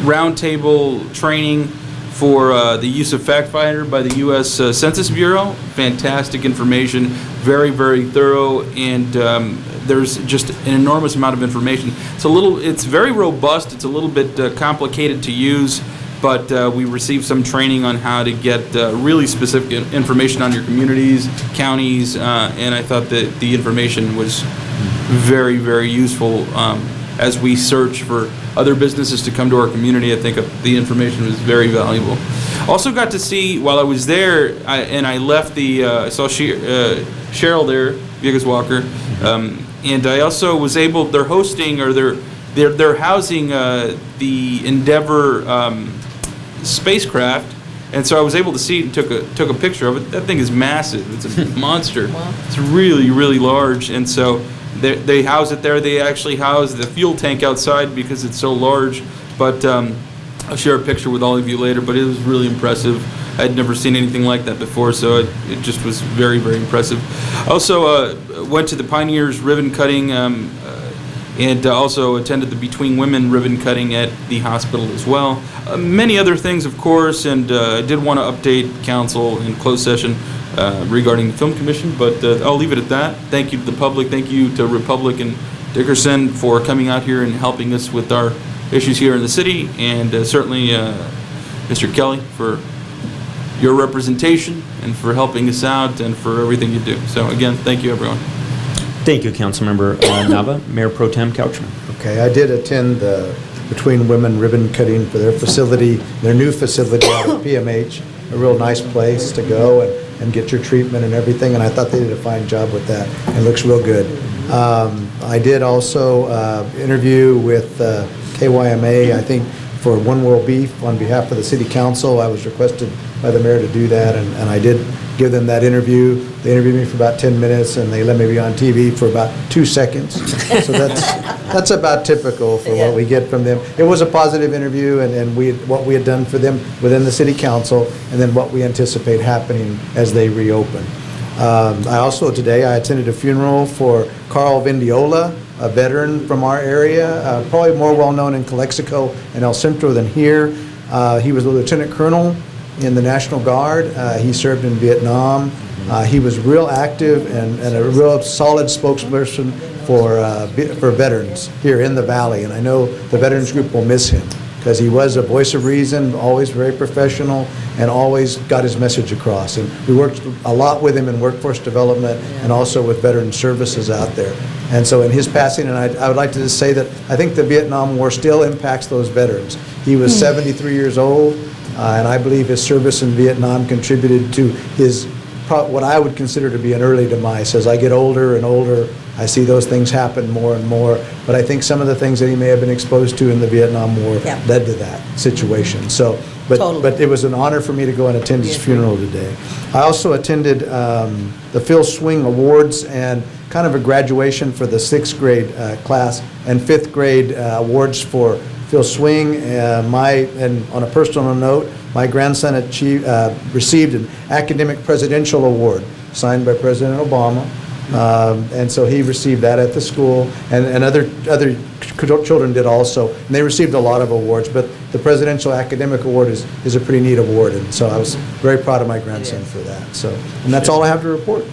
roundtable training for the use of fact finder by the U.S. Census Bureau. Fantastic information, very, very thorough, and there's just an enormous amount of information. It's very robust. It's a little bit complicated to use, but we received some training on how to get really specific information on your communities, counties, and I thought that the information was very, very useful as we search for other businesses to come to our community. I think the information was very valuable. Also got to see, while I was there, I left I saw Cheryl there, Viegas Walker, and I also was able, they're hosting, or they're housing the Endeavour spacecraft, and so I was able to see it and took a picture of it. That thing is massive. It's a monster. Wow. It's really, really large, and so they house it there. They actually house the fuel tank outside because it's so large, but I'll share a picture with all of you later, but it was really impressive. I'd never seen anything like that before, so it just was very, very impressive. I also went to the Pioneers ribbon cutting, and also attended the Between Women ribbon cutting at the hospital as well. Many other things, of course, and I did want to update council in closed session regarding the Film Commission, but I'll leave it at that. Thank you to the public. Thank you to Republic and Dickerson for coming out here and helping us with our issues here in the city, and certainly Mr. Kelly for your representation and for helping us out and for everything you do. So again, thank you, everyone. Thank you, Councilmember Nava. Mayor Pro Tem Couchman. Okay, I did attend the Between Women ribbon cutting for their facility, their new facility out at PMH, a real nice place to go and get your treatment and everything, and I thought they did a fine job with that. It looks real good. I did also interview with KYMA, I think, for One World Beef on behalf of the City Council. I was requested by the mayor to do that, and I did give them that interview. They interviewed me for about 10 minutes, and they let me be on TV for about 2 seconds. So that's about typical for what we get from them. It was a positive interview, and what we had done for them within the City Council, and then what we anticipate happening as they reopen. I also today, I attended a funeral for Carl Vindiola, a veteran from our area, probably more well-known in Calexico and El Centro than here. He was a lieutenant colonel in the National Guard. He served in Vietnam. He was real active and a real solid spokesperson for veterans here in the Valley, and I know the Veterans Group will miss him because he was a voice of reason, always very professional, and always got his message across. And we worked a lot with him in workforce development and also with veteran services out there. And so in his passing, and I would like to just say that I think the Vietnam War still impacts those veterans. He was 73 years old, and I believe his service in Vietnam contributed to his, what I would consider to be an early demise. As I get older and older, I see those things happen more and more. But I think some of the things that he may have been exposed to in the Vietnam War led to that situation. So, but it was an honor for me to go and attend his funeral today. I also attended the Phil Swing Awards and kind of a graduation for the 6th grade class and 5th grade awards for Phil Swing. And on a personal note, my grandson received an academic presidential award signed by President Obama. And so he received that at the school, and other children did also. And they received a lot of awards, but the Presidential Academic Award is a pretty neat award, and so I was very proud of my grandson for that. So, and that's all I have to report.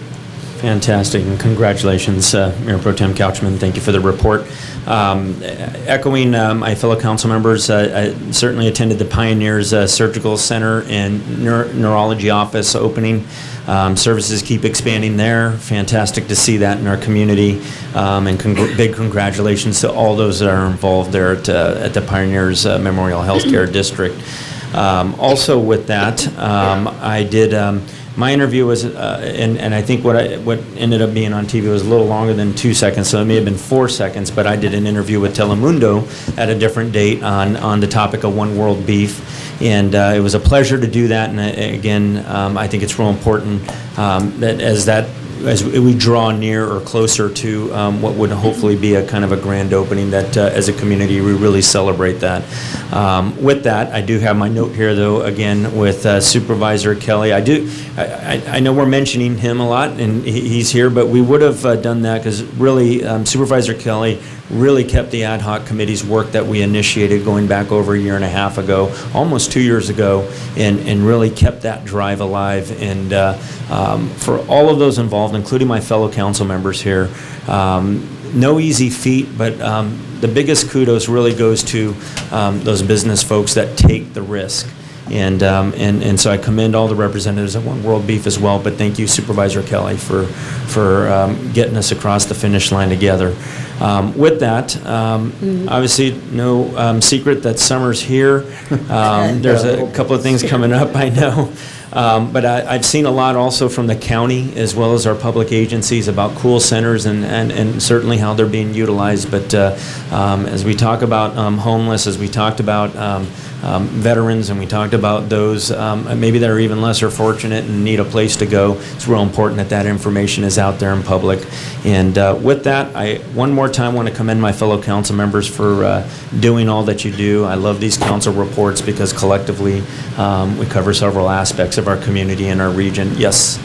Fantastic, and congratulations, Mayor Pro Tem Couchman. Thank you for the report. Echoing my fellow council members, I certainly attended the Pioneers Surgical Center and Neurology Office opening. Services keep expanding there. Fantastic to see that in our community, and big congratulations to all those that are involved there at the Pioneers Memorial Healthcare District. Also with that, I did... my interview was, and I think what ended up being on TV was a little longer than 2 seconds, so it may have been 4 seconds, but I did an interview with Telemundo at a different date on the topic of One World Beef, and it was a pleasure to do that, and again, I think it's real important that as we draw near or closer to what would hopefully be a kind of a grand opening, that as a community we really celebrate that. With that, I do have my note here though, again with Supervisor Kelly. I know we're mentioning him a lot and he's here, but we would have done that because really Supervisor Kelly really kept the ad hoc committee's work that we initiated going back over a year and a half ago, almost 2 years ago, and really kept that drive alive. And for all of those involved, including my fellow council members here, no easy feat, but the biggest kudos really goes to those business folks that take the risk. And so I commend all the representatives of One World Beef as well, but thank you, Supervisor Kelly, for getting us across the finish line together. With that, obviously no secret that summer's here. There's a couple of things coming up, I know. But I've seen a lot also from the county as well as our public agencies about cool centers and certainly how they're being utilized. But as we talk about homeless, as we talked about veterans, and we talked about those maybe that are even lesser fortunate and need a place to go, it's real important that that information is out there in public. And with that, I one more time want to commend my fellow council members for doing all that you do. I love these council reports because collectively we cover several aspects of our community and our region. Yes?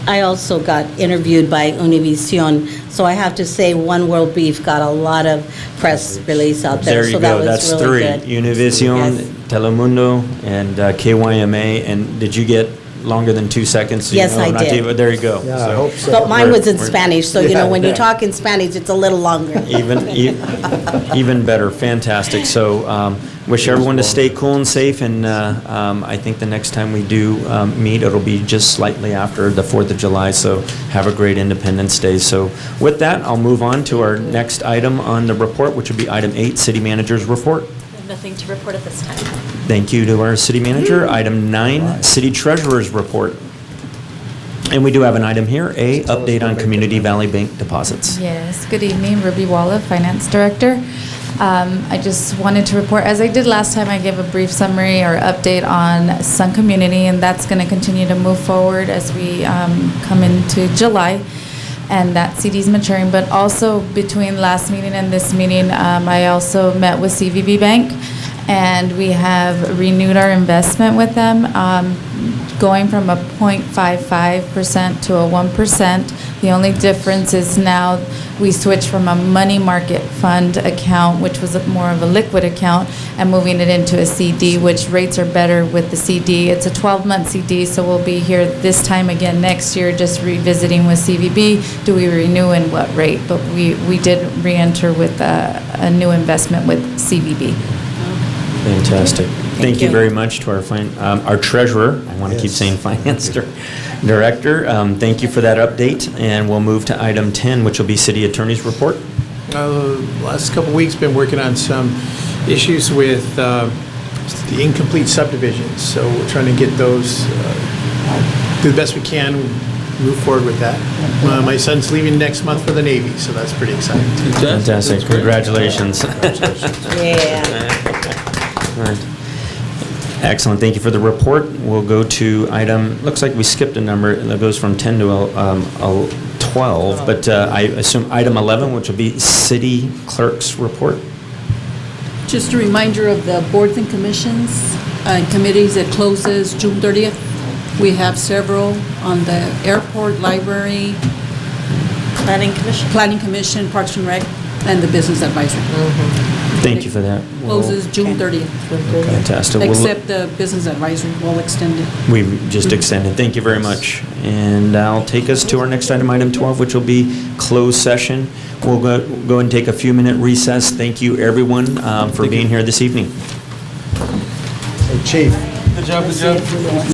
I also got interviewed by Univision, so I have to say One World Beef got a lot of press release out there. There you so go. That was That's really three. Good. Univision, Yes. Telemundo, and KYMA. And did you get longer than 2 seconds? Yes, I did. But there you go. Yeah, I hope so. But mine was in We're- Spanish, so when you talk in Spanish, it's a little longer. Even better. Fantastic. So wish everyone to stay cool and safe, and I think the next time we do meet, it'll be just slightly after the 4th of July, so have a great Independence Day. So with that, I'll move on to our next item on the report, which would be item 8, City Manager's Report. I have nothing to report at this time. Thank you to our City Manager. Item 9, City Treasurer's Report. And we do have an item here, A, update on Community Valley Bank deposits. Yes, good evening, Ruby Walla, Finance Director. I just wanted to report, as I did last time, I gave a brief summary or update on Sun Community, and that's going to continue to move forward as we come into July, and that CD is maturing. But also between last meeting and this meeting, I also met with CVB Bank, and we have renewed our investment with them, going from a 0.55% to a 1%. The only difference is now we switched from a money market fund account, which was more of a liquid account, and moving it into a CD, which rates are better with the CD. It's a 12-month CD, so we'll be here this time again next year, just revisiting with CVB. Do we renew and what rate? But we did re-enter with a new investment with CVB. Fantastic. Thank you you. very much to our treasurer, I want to keep Yes. saying finance director. Thank you for that update, and we'll move to item 10, which will be city attorney's report. Last couple of weeks, been working on some issues with the incomplete subdivisions, so we're trying to get those, do the best we can, move forward with that. My son's leaving next month for the Navy, so that's pretty exciting. Fantastic. Congratulations. Yeah. All right. Excellent. Thank you for the report. We'll go to item, looks like we skipped a number that goes from 10 to 12, but I assume item 11, which will be city clerk's report. Just a reminder of the boards and commissions and committees that closes June 30th. We have several on the airport, library, Planning Commission, Parks and Rec, and the Business Advisory. Thank you for that. Closes June 30th. Fantastic. We'll- Except the Business Advisory, we'll extend it. We've just extended. Thank you very much. And I'll take us to our next item, item 12, which will be closed session. We'll go and take a few-minute recess. Thank you, everyone, for being here this evening. Hey, Chief. Good job, good job.